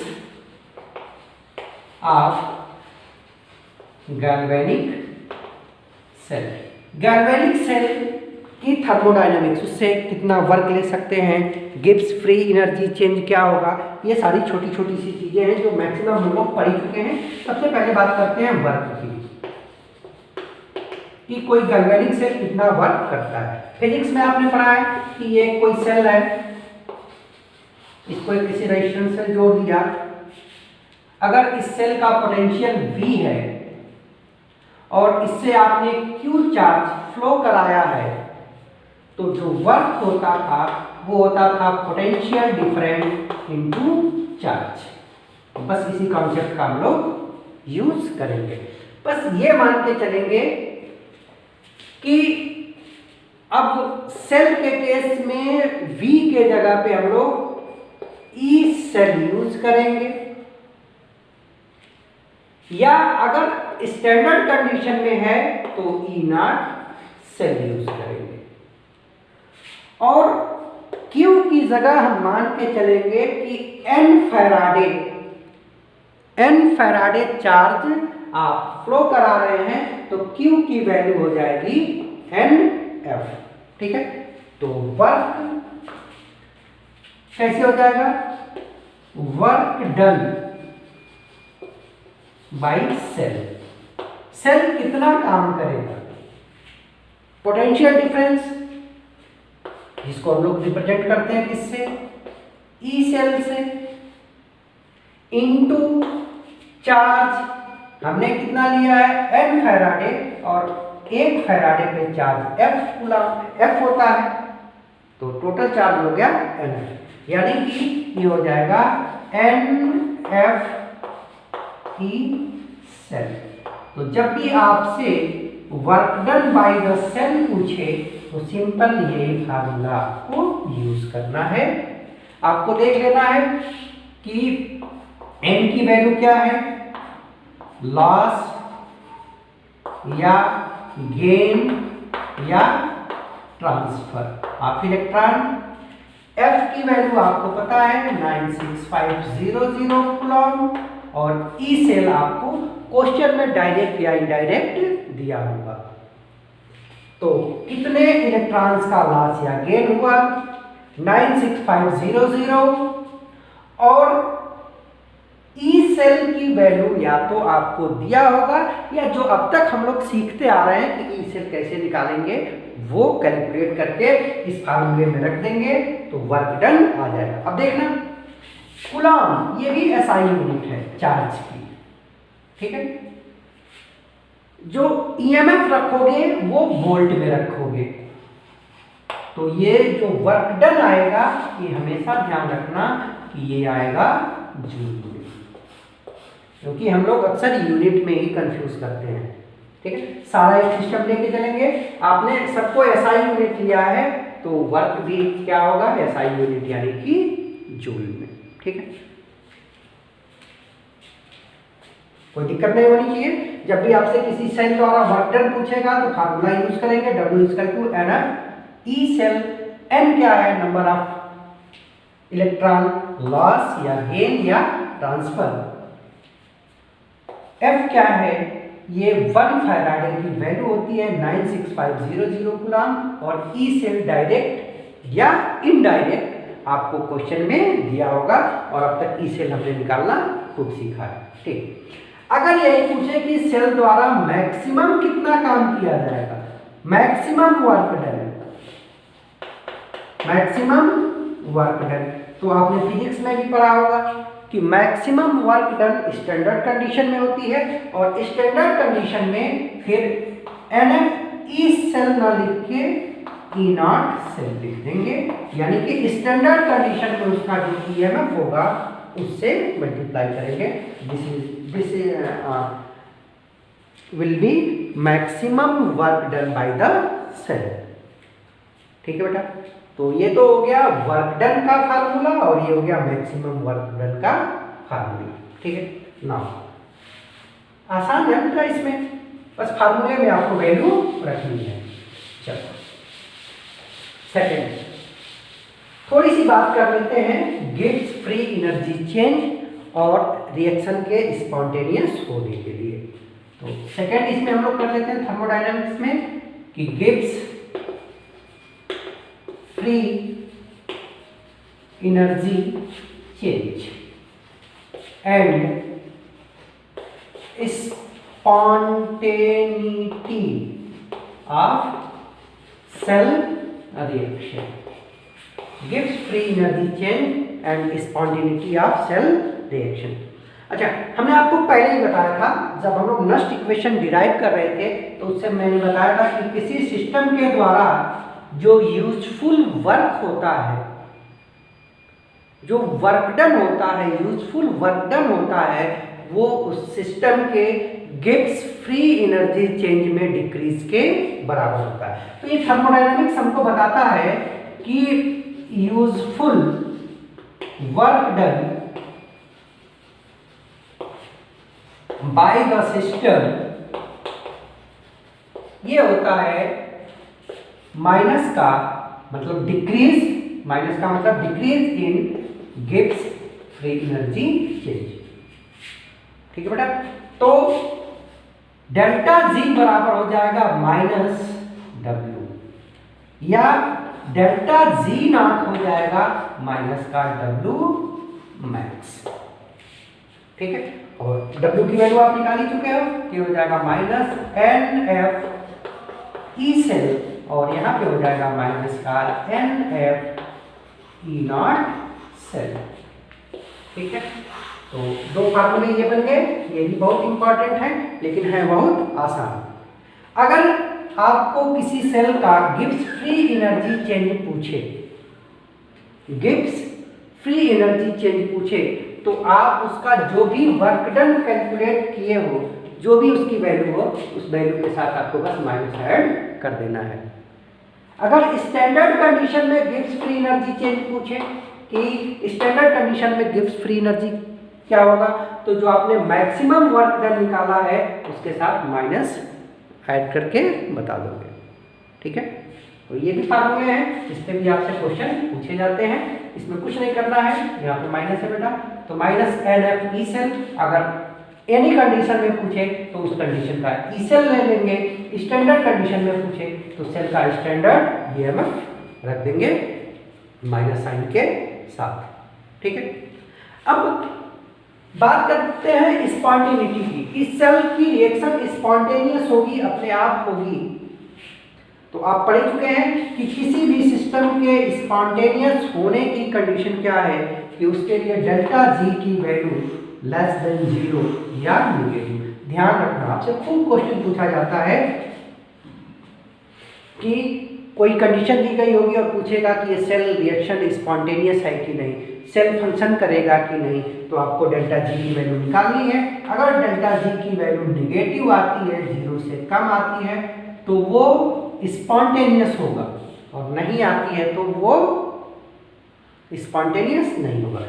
of galvanic cell. Galvanic cell की थर्मोडायनामिक्स, उससे कितना वर्क ले सकते हैं, गिब्स फ्री एनर्जी चेंज क्या होगा, ये सारी छोटी छोटी सी चीजें हैं जो मैक्सिमम हम लोग पढ़ चुके हैं। सबसे पहले बात करते हैं वर्क की, कि कोई गैल्वेनिक सेल कितना वर्क करता है। फिजिक्स में आपने पढ़ा है कि ये कोई सेल है, इसको किसी रेजिस्टेंस से जोड़ दिया, अगर इस सेल का पोटेंशियल V है और इससे आपने Q चार्ज फ्लो कराया है, तो जो वर्क होता था वो होता था पोटेंशियल डिफरेंस इनटू चार्ज। बस इसी कॉन्सेप्ट का हम लोग यूज करेंगे। बस ये मान के चलेंगे कि अब सेल के केस में V के जगह पे हम लोग E सेल यूज करेंगे, या अगर स्टैंडर्ड कंडीशन में है तो E नॉट सेल यूज करेंगे। और Q की जगह हम मान के चलेंगे कि n फैराडे चार्ज आप फ्लो करा रहे हैं, तो Q की वैल्यू हो जाएगी NF। ठीक है, तो वर्क कैसे हो जाएगा? Work done by cell. Cell कितना काम करेगा? पोटेंशियल डिफरेंस, जिसको हम लोग रिप्रेजेंट करते हैं किससे? ई सेल से, इनटू चार्ज हमने कितना लिया है? n फैराडे, और 1 फैराडे पे चार्ज F होता है, तो टोटल चार्ज हो गया NF, यानी कि ये हो जाएगा NF ई सेल। तो जब भी आपसे work done by the cell पूछे तो सिंपल ये फार्मूला आपको यूज करना है। आपको देख लेना है कि n की वैल्यू क्या है, लॉस या गेन या ट्रांसफर ऑफ इलेक्ट्रॉन। F की वैल्यू आपको पता है 96500 कूलॉम, और ई सेल आपको क्वेश्चन में डायरेक्ट या इनडायरेक्ट दिया होगा। तो कितने इलेक्ट्रॉन्स का लॉस या गेन हुआ? 96500, और ई सेल की वैल्यू या तो आपको दिया होगा, या जो अब तक हम लोग सीखते आ रहे हैं कि ई सेल कैसे निकालेंगे, वो कैलकुलेट करके इस फार्मूले में रख देंगे, तो वर्क डन आ जाएगा। अब देखना, कूलॉम ये भी एसआई यूनिट है चार्ज की। ठीक है, जो ईएमएफ रखोगे वो वोल्ट में रखोगे, तो ये जो वर्क डन आएगा ये हमेशा ध्यान रखना कि ये आएगा जूल में, क्योंकि हम लोग अक्सर यूनिट में ही कंफ्यूज करते हैं। ठीक है, सारा एक सिस्टम लेके चलेंगे। आपने सबको एसआई यूनिट लिया है, तो वर्क भी क्या होगा? एसआई यूनिट, यानी कि जूल में। ठीक है, कोई दिक्कत नहीं होनी चाहिए। जब भी आपसे किसी सेल द्वारा वर्क डन पूछेगा तो फार्मूला यूज करेंगे, W = NF E cell. N क्या है? नंबर ऑफ इलेक्ट्रॉन लॉस या गेन या ट्रांसफर। F क्या है? ये 1 फैराडे की वैल्यू होती है 96500 कूलॉम, और ई सेल डायरेक्ट या इनडायरेक्ट आपको क्वेश्चन में दिया होगा, और अब तक ई सेल हमने निकालना खूब सीखा है। ठीक, अगर यही पूछे कि सेल द्वारा मैक्सिमम कितना काम किया जाएगा, मैक्सिमम वर्क डन, तो आपने फिजिक्स में भी पढ़ा होगा कि maximum work done standard condition में होती है, और स्टैंडर्ड कंडीशन में फिर NF ई सेल ना लिख के E0 सेल लिख देंगे, यानी कि स्टैंडर्ड कंडीशन में उसका जो EMF होगा उससे मल्टीप्लाई करेंगे। This will be maximum work done by the cell. ठीक है बेटा, तो ये तो हो गया वर्क डन का फार्मूला, और ये हो गया मैक्सिमम वर्क डन का फार्मूला। ठीक है, नाउ आसान है बेटा, इसमें बस फार्मूले में आपको वैल्यू रखनी है। चलो सेकेंड, थोड़ी सी बात कर लेते हैं गिब्स फ्री एनर्जी चेंज और रिएक्शन के स्पॉन्टेनियस होने के लिए। तो सेकेंड इसमें हम लोग कर लेते हैं थर्मोडायनामिक्स में कि Gibbs free energy change and spontaneity of cell reaction, gives free energy change and spontaneity of cell reaction। अच्छा, हमने आपको पहले ही बताया था, जब हम लोग नस्ट इक्वेशन डिराइव कर रहे थे तो उससे मैंने बताया था कि किसी सिस्टम के द्वारा जो यूजफुल वर्क होता है, जो वर्क डन होता है, यूजफुल वर्क डन होता है, वो उस सिस्टम के गिब्स फ्री एनर्जी चेंज में डिक्रीज के बराबर होता है। तो ये थर्मोडायनामिक्स हमको बताता है कि useful work done by the system ये होता है माइनस का मतलब डिक्रीज माइनस का मतलब decrease in Gibbs free energy change. ठीक है बेटा, तो डेल्टा जी बराबर हो जाएगा माइनस डब्ल्यू, या डेल्टा जी नॉट हो जाएगा माइनस का डब्ल्यू मैक्स। ठीक है, और W की वैल्यू आप निकाल ही चुके हो कि हो जाएगा minus N F E cell, और यहाँ पे हो जाएगा माइनस का N F E naught cell. ठीक है, तो दो फार्मूले ये बन गए, ये भी बहुत इंपॉर्टेंट है लेकिन है बहुत आसान। अगर आपको किसी सेल का गिब्स फ्री एनर्जी चेंज पूछे, गिब्स फ्री एनर्जी चेंज पूछे, तो आप उसका जो भी वर्क डन कैलकुलेट किए हो, जो भी उसकी वैल्यू हो, उस वैल्यू के साथ आपको बस माइनस ऐड कर देना है। अगर स्टैंडर्ड कंडीशन में गिब्स फ्री एनर्जी चेंज पूछे कि स्टैंडर्ड कंडीशन में गिब्स फ्री एनर्जी क्या होगा, तो जो आपने मैक्सिमम वर्क डन निकाला है उसके साथ माइनस ऐड करके बता दोगे। ठीक है, तो ये भी फार्मूले हैं, इस पे भी आपसे क्वेश्चन पूछे जाते हैं। इसमें कुछ नहीं करना है, यहाँ पे माइनस है बेटा, तो minus N F E cell, अगर एनी कंडीशन में पूछे तो उस कंडीशन का ई सेल ले लेंगे, स्टैंडर्ड कंडीशन में पूछे तो सेल का स्टैंडर्ड ईएमएफ रख देंगे माइनस साइन के साथ। ठीक है, अब बात करते हैं स्पॉन्टेनिटी की। इस सेल की रिएक्शन स्पॉन्टेनियस होगी, अपने आप होगी। तो आप पढ़ चुके हैं कि किसी भी सिस्टम के स्पॉन्टेनियस होने की कंडीशन क्या है कि उसके लिए डेल्टा जी की वैल्यू लेस देन 0 या नेगेटिव। ध्यान रखना, आपसे खूब क्वेश्चन पूछा जाता है कि कोई कंडीशन दी गई होगी और पूछेगा कि ये सेल रिएक्शन स्पॉन्टेनियस है कि नहीं, सेल फंक्शन करेगा कि नहीं, तो आपको डेल्टा जी की वैल्यू निकालनी है। अगर डेल्टा जी की वैल्यू नेगेटिव आती है, 0 से कम आती है, तो वो स्पॉन्टेनियस होगा, और नहीं आती है तो वो स्पॉन्टेनियस नहीं होगा।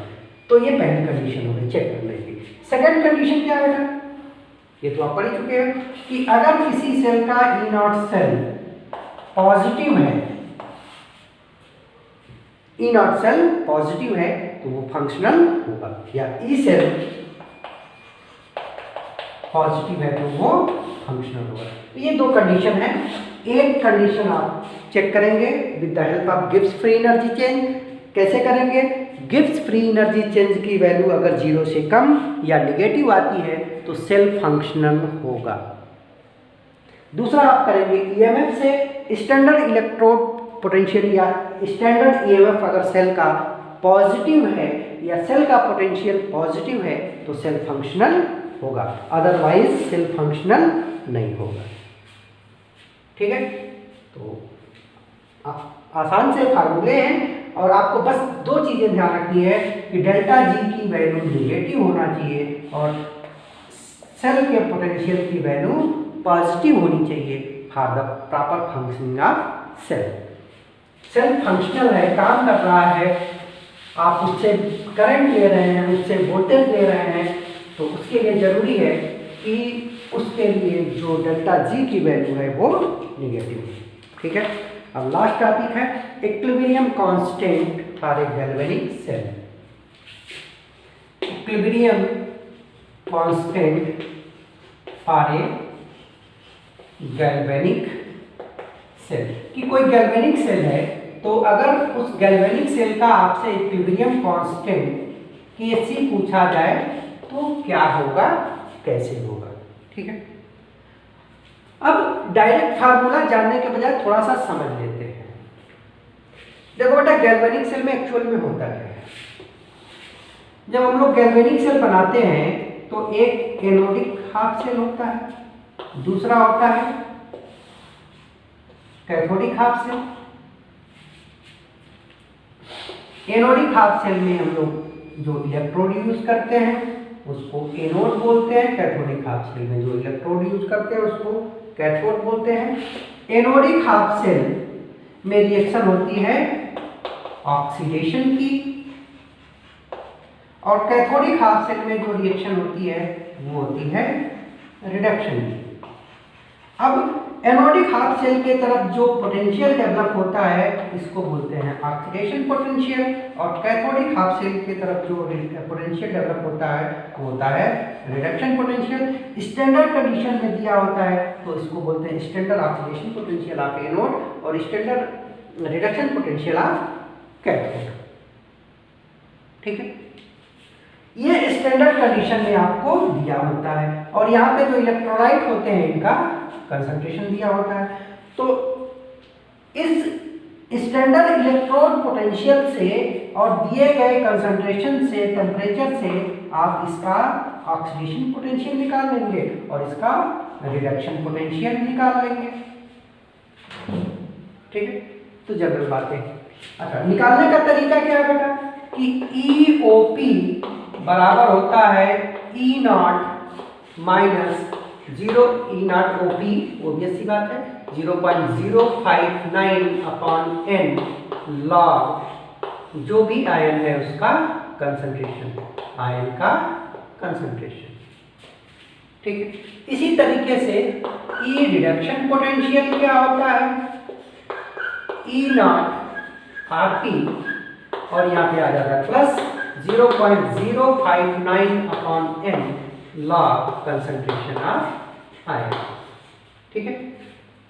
तो ये पहली कंडीशन हो गई चेक करने की। सेकंड कंडीशन क्या है बेटा, ये तो आप पढ़ चुके हैं कि अगर किसी सेल का ई नॉट सेल पॉजिटिव है, ई नॉट सेल पॉजिटिव है तो वो फंक्शनल होगा, या ई सेल पॉजिटिव है तो वो फंक्शनल होगा। ये दो कंडीशन है। एक कंडीशन आप चेक करेंगे with the help of Gibbs free energy change. कैसे करेंगे, गिब्स फ्री एनर्जी चेंज की वैल्यू अगर 0 से कम या नेगेटिव आती है तो सेल फंक्शनल होगा। दूसरा आप करेंगे ईएमएफ से, स्टैंडर्ड इलेक्ट्रोड पोटेंशियल या स्टैंडर्ड ईएमएफ अगर सेल का पॉजिटिव है या सेल का पोटेंशियल पॉजिटिव है तो सेल फंक्शनल होगा, अदरवाइज सेल फंक्शनल नहीं होगा। ठीक है, तो आसान से फार्मूले हैं, और आपको बस दो चीजें ध्यान रखनी है कि डेल्टा जी की वैल्यू नेगेटिव होना चाहिए और सेल के पोटेंशियल की वैल्यू पॉजिटिव होनी चाहिए for the proper functioning of cell. Cell functional है, काम कर रहा है, आप उससे करंट ले रहे हैं, उससे वोल्टेज ले रहे हैं, तो उसके लिए जरूरी है कि उसके लिए जो डेल्टा जी की वैल्यू है वो नेगेटिव है। ठीक है, अब लास्ट टॉपिक है equilibrium constant for a galvanic cell. Equilibrium constant for a galvanic cell, कि कोई गैल्वेनिक सेल है तो अगर उस गैल्वेनिक सेल का आपसे इक्विलिब्रियम कांस्टेंट Kc पूछा जाए तो क्या होगा, कैसे होगा। ठीक है, अब डायरेक्ट फार्मूला जानने के बजाय थोड़ा सा समझ लेते हैं। देखो बेटा, गैल्वेनिक सेल में एक्चुअल में होता क्या है। जब हम लोग गैल्वेनिक सेल बनाते हैं तो एक एनोडिक हाफ सेल होता है, दूसरा होता है cathodic half cell. Anodic half cell में हम लोग जो इलेक्ट्रोड यूज करते हैं उसको एनोड बोलते हैं, कैथोडिक हाफ सेल में जो इलेक्ट्रोड यूज करते हैं उसको कैथोड बोलते हैं। एनोडिक हाफ सेल में रिएक्शन होती है ऑक्सीडेशन की, और कैथोडिक हाफ सेल में जो रिएक्शन होती है वो होती है रिडक्शन की। अब एनोडिक हाफ शेल के तरफ जो पोटेंशियल डेवलप होता है इसको बोलते हैं ऑक्सीडेशन पोटेंशियल, और कैथोडिक हाफ शेल के तरफ जो पोटेंशियल डेवलप होता है वो होता है रिडक्शन पोटेंशियल। स्टैंडर्ड कंडीशन में दिया होता है तो इसको बोलते हैं standard oxidation potential of anode और standard reduction potential of cathode. ठीक है, ये स्टैंडर्ड कंडीशन में आपको दिया होता है, और यहाँ पे जो इलेक्ट्रोलाइट होते हैं इनका कंसंट्रेशन दिया होता है। तो इस स्टैंडर्ड इलेक्ट्रोड पोटेंशियल से और दिए गए कंसंट्रेशन से, टेम्परेचर से आप इसका ऑक्सीडेशन पोटेंशियल निकाल लेंगे और इसका रिडक्शन पोटेंशियल निकाल लेंगे। ठीक है, तो जनरल बातें। अच्छा, निकालने का तरीका क्या है बेटा कि EOP बराबर होता है E naught minus 0 E naught OP, obvious सी बात है, 0.059 अपॉन n लॉग जो भी आयन है उसका कंसंट्रेशन, आयन का कंसंट्रेशन। ठीक है, इसी तरीके से E रिडक्शन पोटेंशियल क्या होता है, E नॉट RT, और यहाँ पे आ जाता है plus 0.059 upon n log concentration of ion. ठीक है,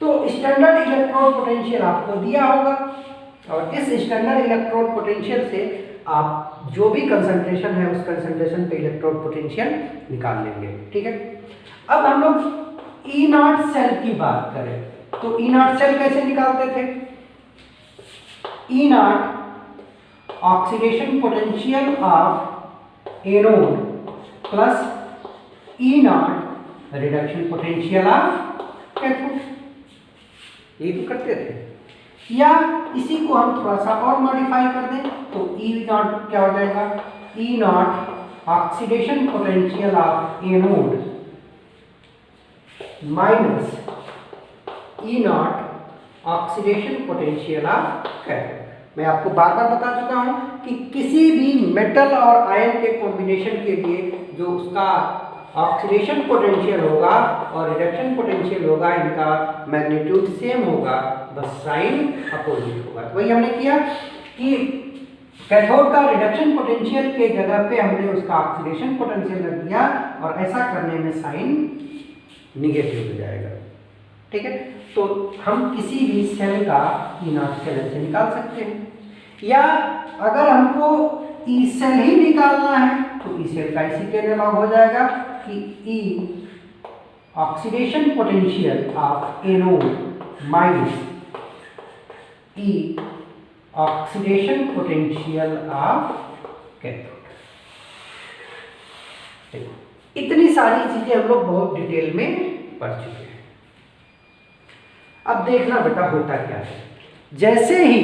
तो स्टैंडर्ड इलेक्ट्रोड पोटेंशियल आपको दिया होगा, और इस स्टैंडर्ड इलेक्ट्रोड पोटेंशियल से आप जो भी कंसंट्रेशन है उस कंसंट्रेशन पे इलेक्ट्रोड पोटेंशियल निकाल लेंगे। ठीक है, अब हम लोग E नॉट सेल की बात करें तो E नॉट सेल कैसे निकालते थे, E not oxidation potential of anode plus E not reduction potential of cathode, ये तो करते थे। या इसी को हम थोड़ा सा और मॉडिफाई कर दें तो E नॉट क्या हो जाएगा, E not oxidation potential of anode minus E not oxidation potential of cathode. मैं आपको बार बार बता चुका हूं कि किसी भी मेटल और आयन के कॉम्बिनेशन के लिए जो उसका ऑक्सीडेशन पोटेंशियल होगा और रिडक्शन पोटेंशियल होगा, इनका मैग्नीट्यूड सेम होगा, बस साइन अपोजिट होगा। तो वही हमने किया कि कैथोड का रिडक्शन पोटेंशियल के जगह पे हमने उसका ऑक्सीडेशन पोटेंशियल रख दिया, और ऐसा करने में साइन निगेटिव हो जाएगा। ठीक है, तो हम किसी भी सेल का E नॉट सेल से निकाल सकते हैं, या अगर हमको E सेल ही निकालना है तो E सेल का इसी के अलावा हो जाएगा कि E oxidation potential of anode minus E oxidation potential of cathode. इतनी सारी चीजें हम लोग बहुत डिटेल में पढ़ चुके हैं। अब देखना बेटा होता क्या है, जैसे ही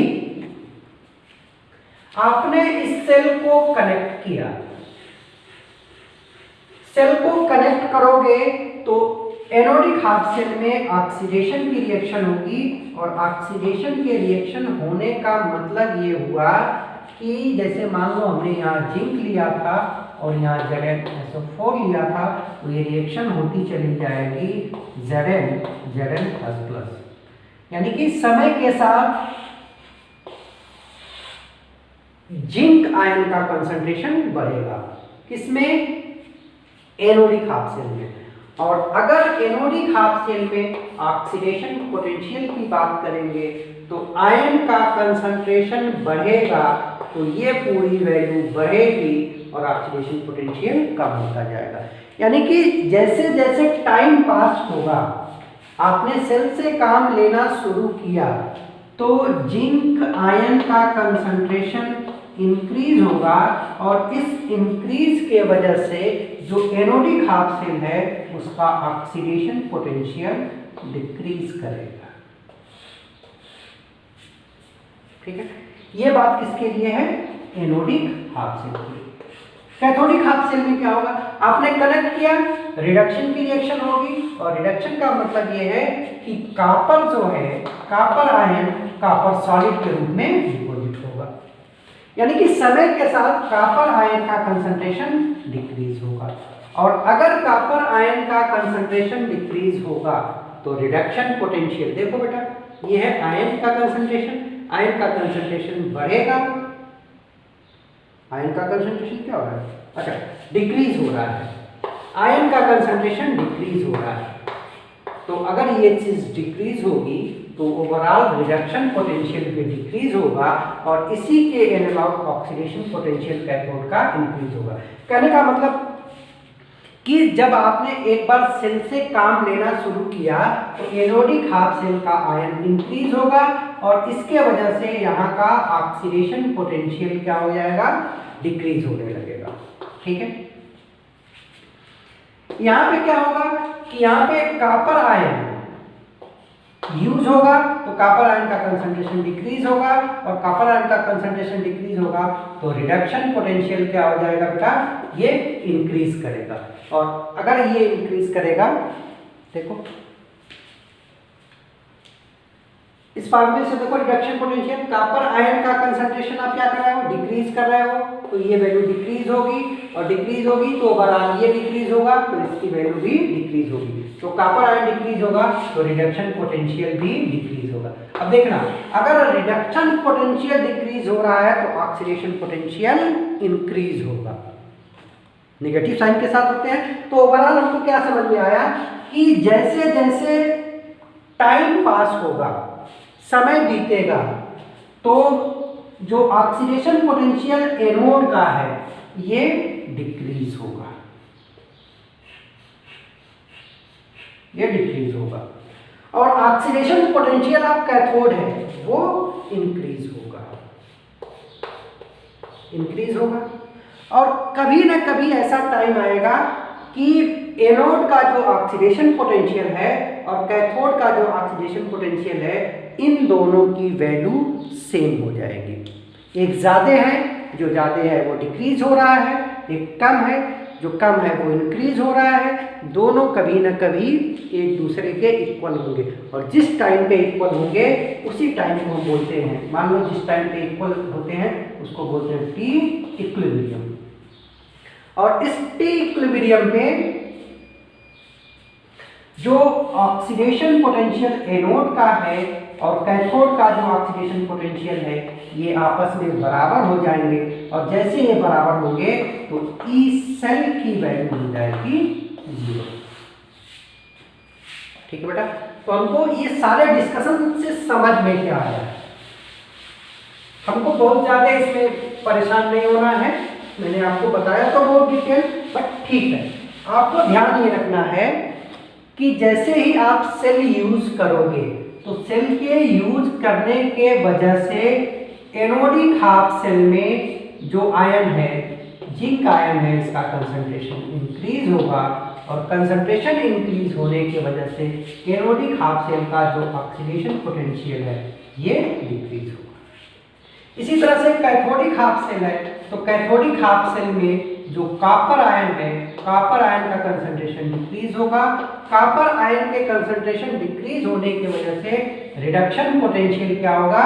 आपने इस सेल को कनेक्ट किया, सेल को कनेक्ट करोगे तो एनोडिक हाफ शेल में ऑक्सीडेशन की रिएक्शन होगी, और ऑक्सीडेशन के रिएक्शन होने का मतलब ये हुआ कि जैसे मान लो हमने यहाँ जिंक लिया था और यहाँ ZnSO4 लिया था, तो ये रिएक्शन होती चली जाएगी Zn++, यानी कि समय के साथ जिंक आयन का कंसंट्रेशन बढ़ेगा, किसमें, एनोडिक हाफ शेल में। और अगर एनोडिक हाफ शेल में ऑक्सीडेशन पोटेंशियल की बात करेंगे तो आयन का कंसंट्रेशन बढ़ेगा तो ये पूरी वैल्यू बढ़ेगी और ऑक्सीडेशन पोटेंशियल कम होता जाएगा। यानी कि जैसे जैसे टाइम पास होगा, आपने सेल से काम लेना शुरू किया तो जिंक आयन का कंसंट्रेशन इंक्रीज होगा, और इस इंक्रीज के वजह से जो एनोडिक हाफ शेल है उसका ऑक्सीडेशन पोटेंशियल डिक्रीज करेगा। ठीक है, ये बात किसके लिए है, एनोडिक हाफ शेल के लिए। कैथोडिक हाफ शेल में क्या होगा, आपने कनेक्ट किया, रिडक्शन की रिएक्शन होगी, और रिडक्शन का मतलब ये है कि कॉपर जो है, कॉपर आयन कॉपर सॉलिड के रूप में डिपॉजिट होगा, यानी कि समय के साथ कॉपर आयन का कंसंट्रेशन डिक्रीज होगा। और अगर कॉपर आयन का कंसंट्रेशन डिक्रीज होगा तो रिडक्शन पोटेंशियल, देखो बेटा ये है आयन का कंसंट्रेशन, आयन का कंसंट्रेशन बढ़ेगा, आयन का कंसंट्रेशन क्या हो रहा है, अच्छा डिक्रीज हो रहा है, आयन का कंसंट्रेशन डिक्रीज हो रहा है। तो अगर ये चीज डिक्रीज होगी तो ओवरऑल रिडक्शन पोटेंशियल भी डिक्रीज होगा और इसी के अलावा ऑक्सीडेशन पोटेंशियल कैथोड का इंक्रीज होगा। कहने का मतलब कि जब आपने एक बार सेल से काम लेना शुरू किया तो एनोडिक हाफ सेल का आयन इंक्रीज होगा और इसके वजह से यहाँ का ऑक्सीडेशन पोटेंशियल क्या हो जाएगा, डिक्रीज होने लगेगा। ठीक है, यहाँ पे क्या होगा कि यहाँ पे कॉपर आयन यूज होगा तो कॉपर आयन का कंसंट्रेशन डिक्रीज होगा और कॉपर आयन का कंसंट्रेशन डिक्रीज होगा तो रिडक्शन पोटेंशियल क्या हो जाएगा बेटा, ये इंक्रीज करेगा। और अगर ये इंक्रीज करेगा, देखो इस फार्मूले से देखो रिडक्शन पोटेंशियल, कॉपर आयन का कंसंट्रेशन आप क्या कर रहे हो, डिक्रीज कर रहे हो, तो ये वैल्यू डिक्रीज होगी और डिक्रीज होगी तो ओवरऑल ये डिक्रीज होगा तो इसकी वैल्यू भी डिक्रीज होगी। तो कॉपर आयन डिक्रीज होगा तो रिडक्शन पोटेंशियल भी डिक्रीज होगा। अब देखना, अगर रिडक्शन पोटेंशियल डिक्रीज हो रहा है तो ऑक्सीडेशन पोटेंशियल इंक्रीज होगा, नेगेटिव साइन के साथ होते हैं। तो ओवरऑल हमको क्या समझ में आया कि जैसे जैसे टाइम पास होगा, समय बीतेगा, तो जो ऑक्सीडेशन पोटेंशियल एनोड का है ये डिक्रीज होगा, ये डिक्रीज होगा और ऑक्सीडेशन पोटेंशियल ऑफ कैथोड है वो इंक्रीज होगा, इंक्रीज होगा। और कभी ना कभी ऐसा टाइम आएगा कि एनोड का जो ऑक्सीडेशन पोटेंशियल है और कैथोड का जो ऑक्सीडेशन पोटेंशियल है इन दोनों की वैल्यू सेम हो जाएगी। एक ज़्यादा है, जो ज़्यादा है वो डिक्रीज हो रहा है, एक कम है, जो कम है वो इंक्रीज हो रहा है। दोनों कभी ना कभी एक दूसरे के इक्वल होंगे और जिस टाइम पे इक्वल होंगे उसी टाइम को हम बोलते हैं, मान लो जिस टाइम पे इक्वल होते हैं उसको बोलते हैं टी इक्विलिब्रियम। और इस टी इक्विलिब्रियम में जो ऑक्सीडेशन पोटेंशियल एनोड का है और कैथोड का जो ऑक्सीडेशन पोटेंशियल है ये आपस में बराबर हो जाएंगे और जैसे ये बराबर होंगे तो ई सेल की वैल्यू हो जाएगी 0। ठीक है बेटा, तो हमको ये सारे डिस्कशन से समझ में क्या आया, हमको बहुत ज्यादा इसमें परेशान नहीं होना है, मैंने आपको बताया तो बहुत डिटेल, बट ठीक है। आपको ध्यान ये रखना है कि जैसे ही आप सेल यूज करोगे तो सेल के यूज करने के वजह से एनोडिक हाफ सेल में जो आयन है, जिंक आयन है, इसका कंसंट्रेशन इंक्रीज होगा और कंसंट्रेशन इंक्रीज होने की वजह से एनोडिक हाफ सेल का जो ऑक्सीडेशन पोटेंशियल है ये डिक्रीज होगा। इसी तरह से कैथोडिक हाफ सेल है तो कैथोडिक हाफ सेल में जो कॉपर आयन है, कॉपर आयन का कंसंट्रेशन डिक्रीज होगा। कॉपर आयन के कंसंट्रेशन डिक्रीज होने की वजह से रिडक्शन पोटेंशियल क्या होगा,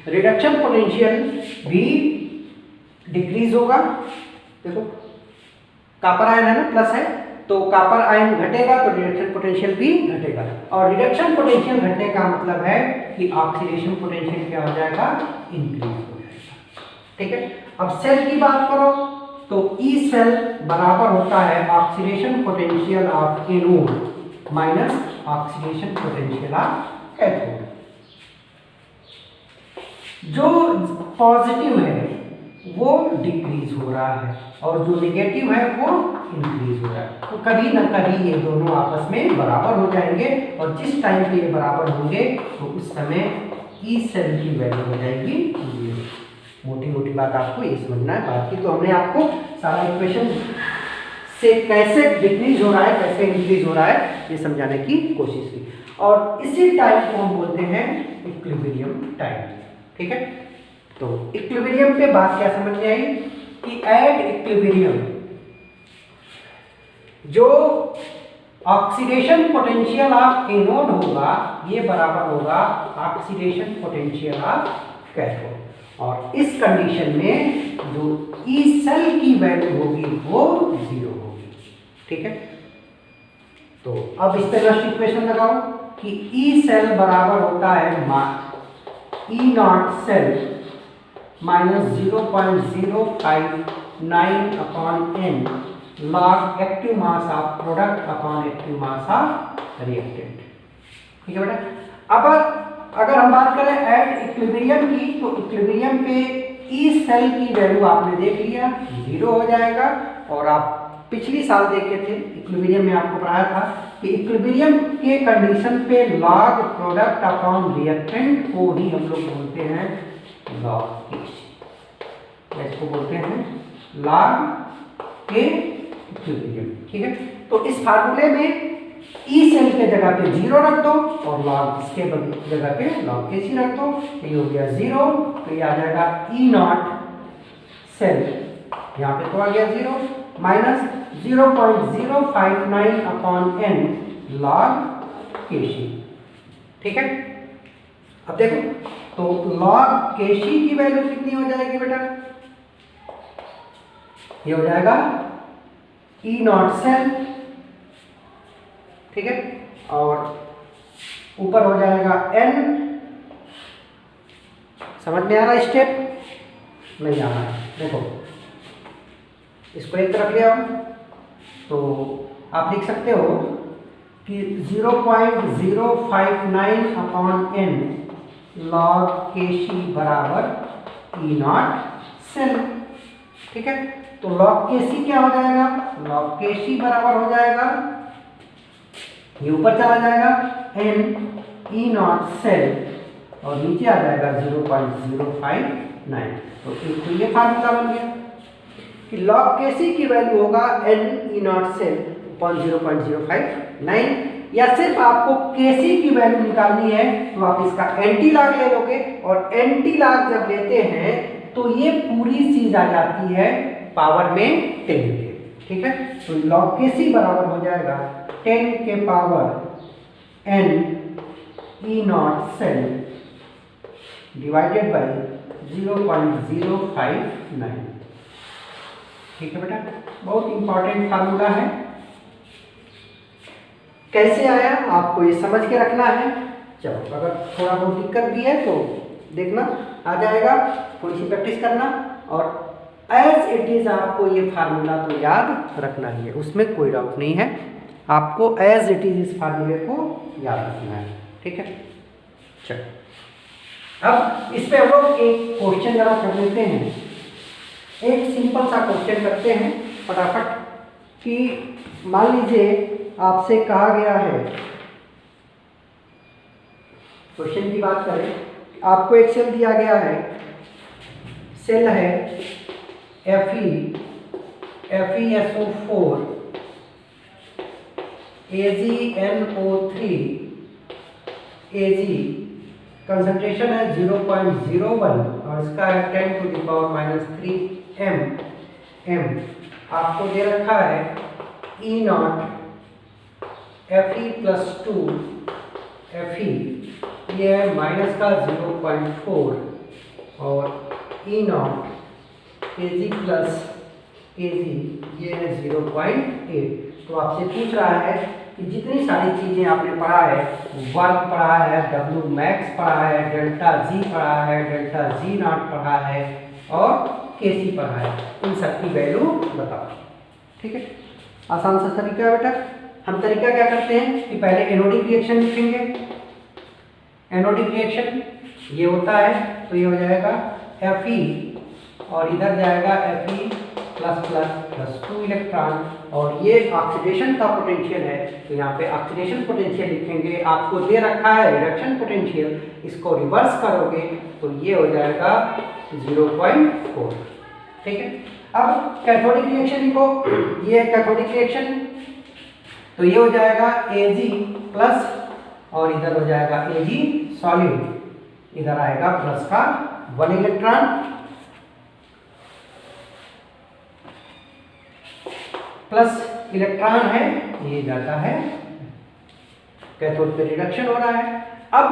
रिडक्शन पोटेंशियल भी डिक्रीज होगा। देखो कॉपर आयन है ना, प्लस है, तो कॉपर आयन घटेगा तो रिडक्शन पोटेंशियल भी घटेगा और रिडक्शन पोटेंशियल घटने का मतलब है कि ऑक्सीडेशन पोटेंशियल क्या हो जाएगा, इंक्रीज हो जाएगा। ठीक है, अब सेल की बात करो तो ई सेल बराबर होता है oxidation potential of anode minus oxidation potential of cathode. जो पॉजिटिव है वो डिक्रीज हो रहा है और जो नेगेटिव है वो इंक्रीज हो रहा है। तो कभी ना कभी ये दोनों आपस में बराबर हो जाएंगे और जिस टाइम पे ये बराबर होंगे तो उस समय ई सेल की वैल्यू हो जाएगी 0। मोटी मोटी बात आपको ये समझना है। बाकी तो हमने आपको सारा इक्वेशन से कैसे डिक्रीज हो रहा है, कैसे इंक्रीज हो रहा है ये समझाने की कोशिश की और इसी टाइम को हम बोलते हैं इक्विलिब्रियम टाइम। ठीक है, तो इक्विलिब्रियम पे बात क्या समझ में आई कि एट इक्विलिब्रियम जो ऑक्सीडेशन पोटेंशियल ऑफ एनोड होगा ये बराबर होगा ऑक्सीडेशन पोटेंशियल ऑफ कैथोड और इस कंडीशन में जो ई सेल की वैल्यू होगी वो 0 होगी। ठीक है, तो अब इस तरह की इक्वेशन लगाओ कि ई सेल बराबर होता है E naught cell minus 0.059 upon n log active mass of product upon active mass of reactant. ठीक है बेटा। अब अगर हम बात करें एट इक्विलिब्रियम की, तो इक्विलिब्रियम पे ई सेल की वैल्यू आपने देख लिया 0 हो जाएगा। और आप पिछली साल देखे थे इक्विलिब्रियम में आपको पढ़ाया था कि इक्विलिब्रियम के कंडीशन पे लॉग प्रोडक्ट अपॉन रिएक्टेंट को ही हम लोग बोलते हैं लॉग केसी, इसको बोलते हैं लॉग के इक्विलिब्रियम। ठीक है। तो इस फार्मूले में ई सेल के जगह पे 0 रख दो और लॉग इसके जगह पे लॉग केसी रख दो, तो ये हो गया 0। तो ये आ जाएगा ई नॉट सेल, यहाँ पे तो आ गया 0 माइनस 0.059 अपॉन n लॉग केसी। ठीक है। अब देखो तो लॉग केसी की वैल्यू कितनी हो जाएगी बेटा, ये हो जाएगा ई नॉट सेल। ठीक है। और ऊपर हो जाएगा n, समझ में आ रहा है स्टेप, नहीं आ रहा है। देखो इसको एक तरफ ले आओ तो आप लिख सकते हो कि 0.059 अपॉन n लॉग केसी बराबर ई नॉट सेल। ठीक है। तो लॉग केसी क्या हो जाएगा, लॉग केसी बराबर हो जाएगा, ये ऊपर चला जाएगा n ई नॉट सेल और नीचे आ जाएगा 0.059। तो ये फार्मूला बन गया कि लॉग केसी की वैल्यू होगा n E naught cell upon 0.059, या सिर्फ आपको केसी की वैल्यू निकालनी है तो आप इसका एंटी लॉग ले लोगे, और एंटी लॉग जब लेते हैं तो ये पूरी चीज आ जाती है पावर में 10 के। ठीक है। तो लॉग केसी बराबर हो जाएगा 10 के power n E naught cell divided by 0.059। ठीक है बेटा। बहुत इंपॉर्टेंट फार्मूला है। कैसे आया आपको ये समझ के रखना है। चलो अगर थोड़ा बहुत दिक्कत भी है तो देखना आ जाएगा, थोड़ी सी प्रैक्टिस करना, और एज इट इज आपको ये फार्मूला तो याद रखना ही है, उसमें कोई डाउट नहीं है। आपको एज इट इज इस फार्मूले को याद रखना है। ठीक है। चलो अब इस पे हम लोग एक क्वेश्चन जरा कर लेते हैं। एक सिंपल सा क्वेश्चन करते हैं फटाफट कि मान लीजिए आपसे कहा गया है, क्वेश्चन की बात करें, आपको एक सेल दिया गया है, सेल है FeSO4 AgNO3 Ag, कंसंट्रेशन है 0.01 और इसका है 10⁻³ m। आपको दे रखा है E नॉट Fe+2 Fe, ये है माइनस का 0.4 और E not Ag plus Ag ये है 0.8। तो आपसे पूछ रहा है कि जितनी सारी चीज़ें आपने पढ़ा है, वर्क पढ़ा है, W मैक्स पढ़ा है, डेल्टा G पढ़ा है, डेल्टा G नॉट पढ़ा है और Kc पढ़ा है, इन सब की वैल्यू बताओ। ठीक है। आसान सा तरीका है बेटा। हम तरीका क्या करते हैं कि पहले एनोडिक रिएक्शन लिखेंगे। एनोडिक रिएक्शन ये होता है तो ये हो जाएगा Fe और इधर जाएगा Fe+++2 इलेक्ट्रॉन, और ये ऑक्सीडेशन का पोटेंशियल है तो यहाँ पे ऑक्सीडेशन पोटेंशियल लिखेंगे। आपको दे रखा है रिडक्शन पोटेंशियल, इसको रिवर्स करोगे तो ये हो जाएगा 0.4। ठीक है। अब कैथोडिक रिएक्शन लिखो, ये है कैथोडिक रिएक्शन, तो ये हो जाएगा Ag प्लस और इधर हो जाएगा Ag सॉलिड, इधर आएगा प्लस का 1 इलेक्ट्रॉन, प्लस इलेक्ट्रॉन है ये जाता है कैथोड पे रिडक्शन हो रहा है। अब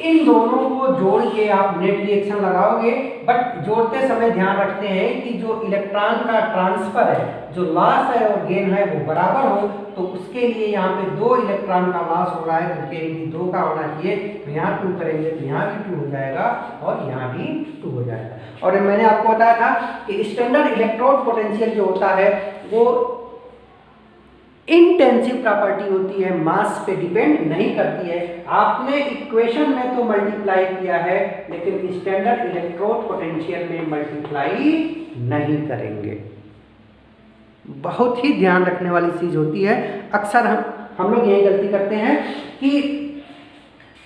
इन दोनों को जोड़ के आप नेट रिएक्शन लगाओगे, बट जोड़ते समय ध्यान रखते हैं कि जो इलेक्ट्रॉन का ट्रांसफर है, जो लॉस है और गेन है वो बराबर हो। तो उसके लिए यहाँ पे 2 इलेक्ट्रॉन का लॉस हो रहा है, तो गेन भी 2 का होना चाहिए। तो यहाँ 2 करेंगे तो यहाँ भी 2 हो जाएगा और यहाँ भी 2 हो जाएगा। और मैंने आपको बताया था कि स्टैंडर्ड इलेक्ट्रोड पोटेंशियल जो होता है वो इंटेंसिव प्रॉपर्टी होती है, मास पे डिपेंड नहीं करती है। आपने इक्वेशन में तो मल्टीप्लाई किया है, लेकिन स्टैंडर्ड इलेक्ट्रोड पोटेंशियल में मल्टीप्लाई नहीं करेंगे। बहुत ही ध्यान रखने वाली चीज होती है। अक्सर हम लोग यही गलती करते हैं कि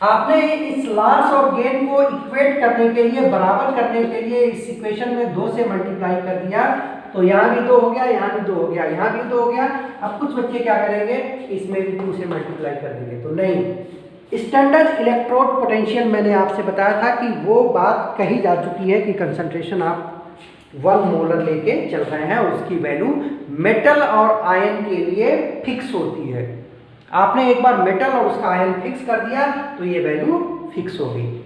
आपने इस लॉस और गेन को इक्वेट करने के लिए, बराबर करने के लिए इस इक्वेशन में 2 से मल्टीप्लाई कर दिया, तो यहाँ भी 2 हो गया, यहाँ भी 2 हो गया, यहाँ भी 2 हो गया। अब कुछ बच्चे क्या करेंगे, इसमें भी 2 से मल्टीप्लाई कर देंगे। तो नहीं, स्टैंडर्ड इलेक्ट्रोड पोटेंशियल मैंने आपसे बताया था कि वो बात कही जा चुकी है कि कंसंट्रेशन आप 1 मोलर लेके चल रहे हैं, उसकी वैल्यू मेटल और आयन के लिए फिक्स होती है। आपने एक बार मेटल और उसका आयन फिक्स कर दिया तो ये वैल्यू फिक्स हो गई,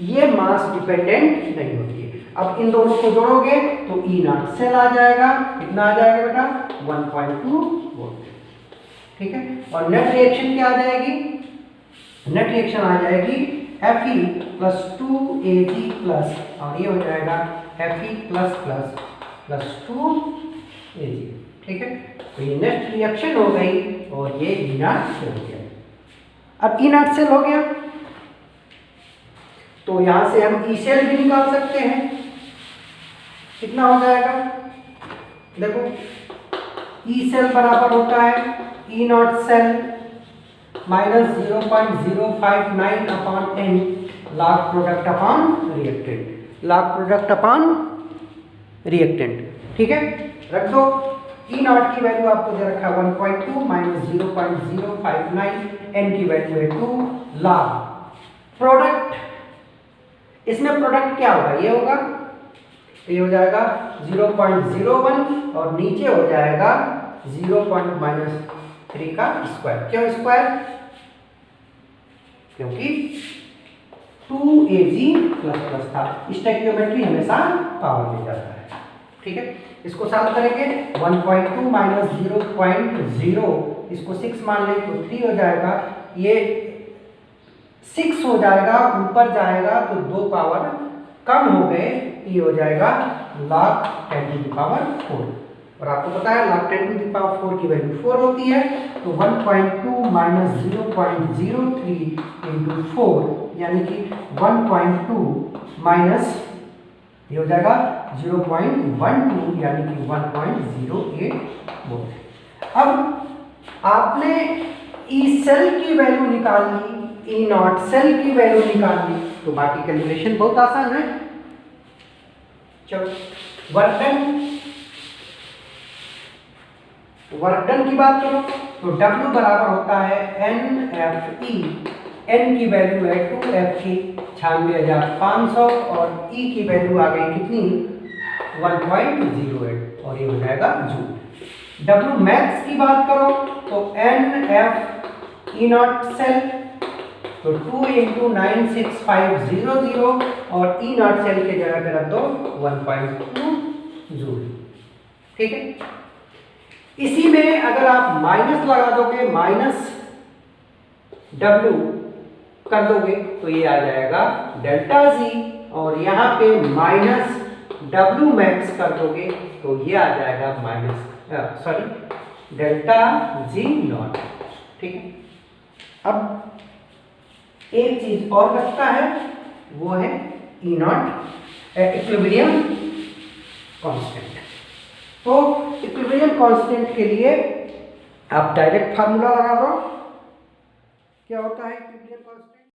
ये मास डिपेंडेंट नहीं होती है। अब इन दोनों को जोड़ोगे तो E0 सेल आ जाएगा। कितना आ जाएगा बेटा? 1.2 वोल्ट। ठीक है, और नेट रिएक्शन क्या आ जाएगी? नेट रिएक्शन आ जाएगी Fe प्लस 2Ag प्लस, और ये हो जाएगा Fe plus plus plus 2Ag। ठीक है, तो ये नेट रिएक्शन हो गई और ये E0 सेल हो गया। अब E0 सेल हो गया तो यहां से हम ई सेल भी निकाल सकते हैं। कितना हो जाएगा? देखो, ई सेल बराबर होता है E0 cell minus 0.059 upon n log product upon reactant, log product upon reactant. ठीक है, रख दो। E0 की वैल्यू आपको दे रखा है 1.2 माइनस 0.059, n की वैल्यू है 2, लॉग प्रोडक्ट, इसमें प्रोडक्ट क्या होगा? ये होगा, ये हो जाएगा 0.01 और नीचे हो जाएगा 0.3 का स्क्वायर। क्यों स्क्वायर? क्योंकि 2Ag प्लस प्लस था। स्टोइकियोमेट्री हमेशा पावर में जाता है। ठीक है, इसको सॉल्व करेंगे। 1.2 माइनस 0.0, इसको 6 मान लें तो 3 हो जाएगा। ये 6 हो जाएगा, ऊपर जाएगा तो 2 पावर कम हो गए, ये हो जाएगा log 10 to the power 4। और आपको पता है log 10 to the power 4 की वैल्यू 4 होती है। तो 1.2 माइनस 0.03 इंटू 4 यानी कि 1.2 माइनस, ये हो जाएगा 0.12 यानी कि 1.08 वोल्ट। अब आपने ई सेल की वैल्यू निकाल ली, E0 सेल की वैल्यू निकाल ली, तो बाकी कैलकुलेशन बहुत आसान है। चलो, वर्क डन की बात करो तो W बराबर होता है NFE, N की वैल्यू है 2F की 96,500 और E की वैल्यू आ गई कितनी? 1.08 और ये हो जाएगा जूल। W मैक्स की बात करो तो NF E0 सेल तो 2 इंटू 96500 और E0 सेल के जगह पे रख दो 1.2 जूल। ठीक है, इसी में अगर आप माइनस लगा दोगे, माइनस W कर दोगे तो ये आ जाएगा डेल्टा G, और यहाँ पे माइनस W मैक्स कर दोगे तो ये आ जाएगा माइनस डेल्टा G नॉट। ठीक है, अब एक चीज और बचता है, वो है E0 इक्विलिब्रियम कांस्टेंट। तो इक्विलिब्रियम कांस्टेंट के लिए आप डायरेक्ट फार्मूला लगा दो। क्या होता है इक्विलिब्रियम कांस्टेंट?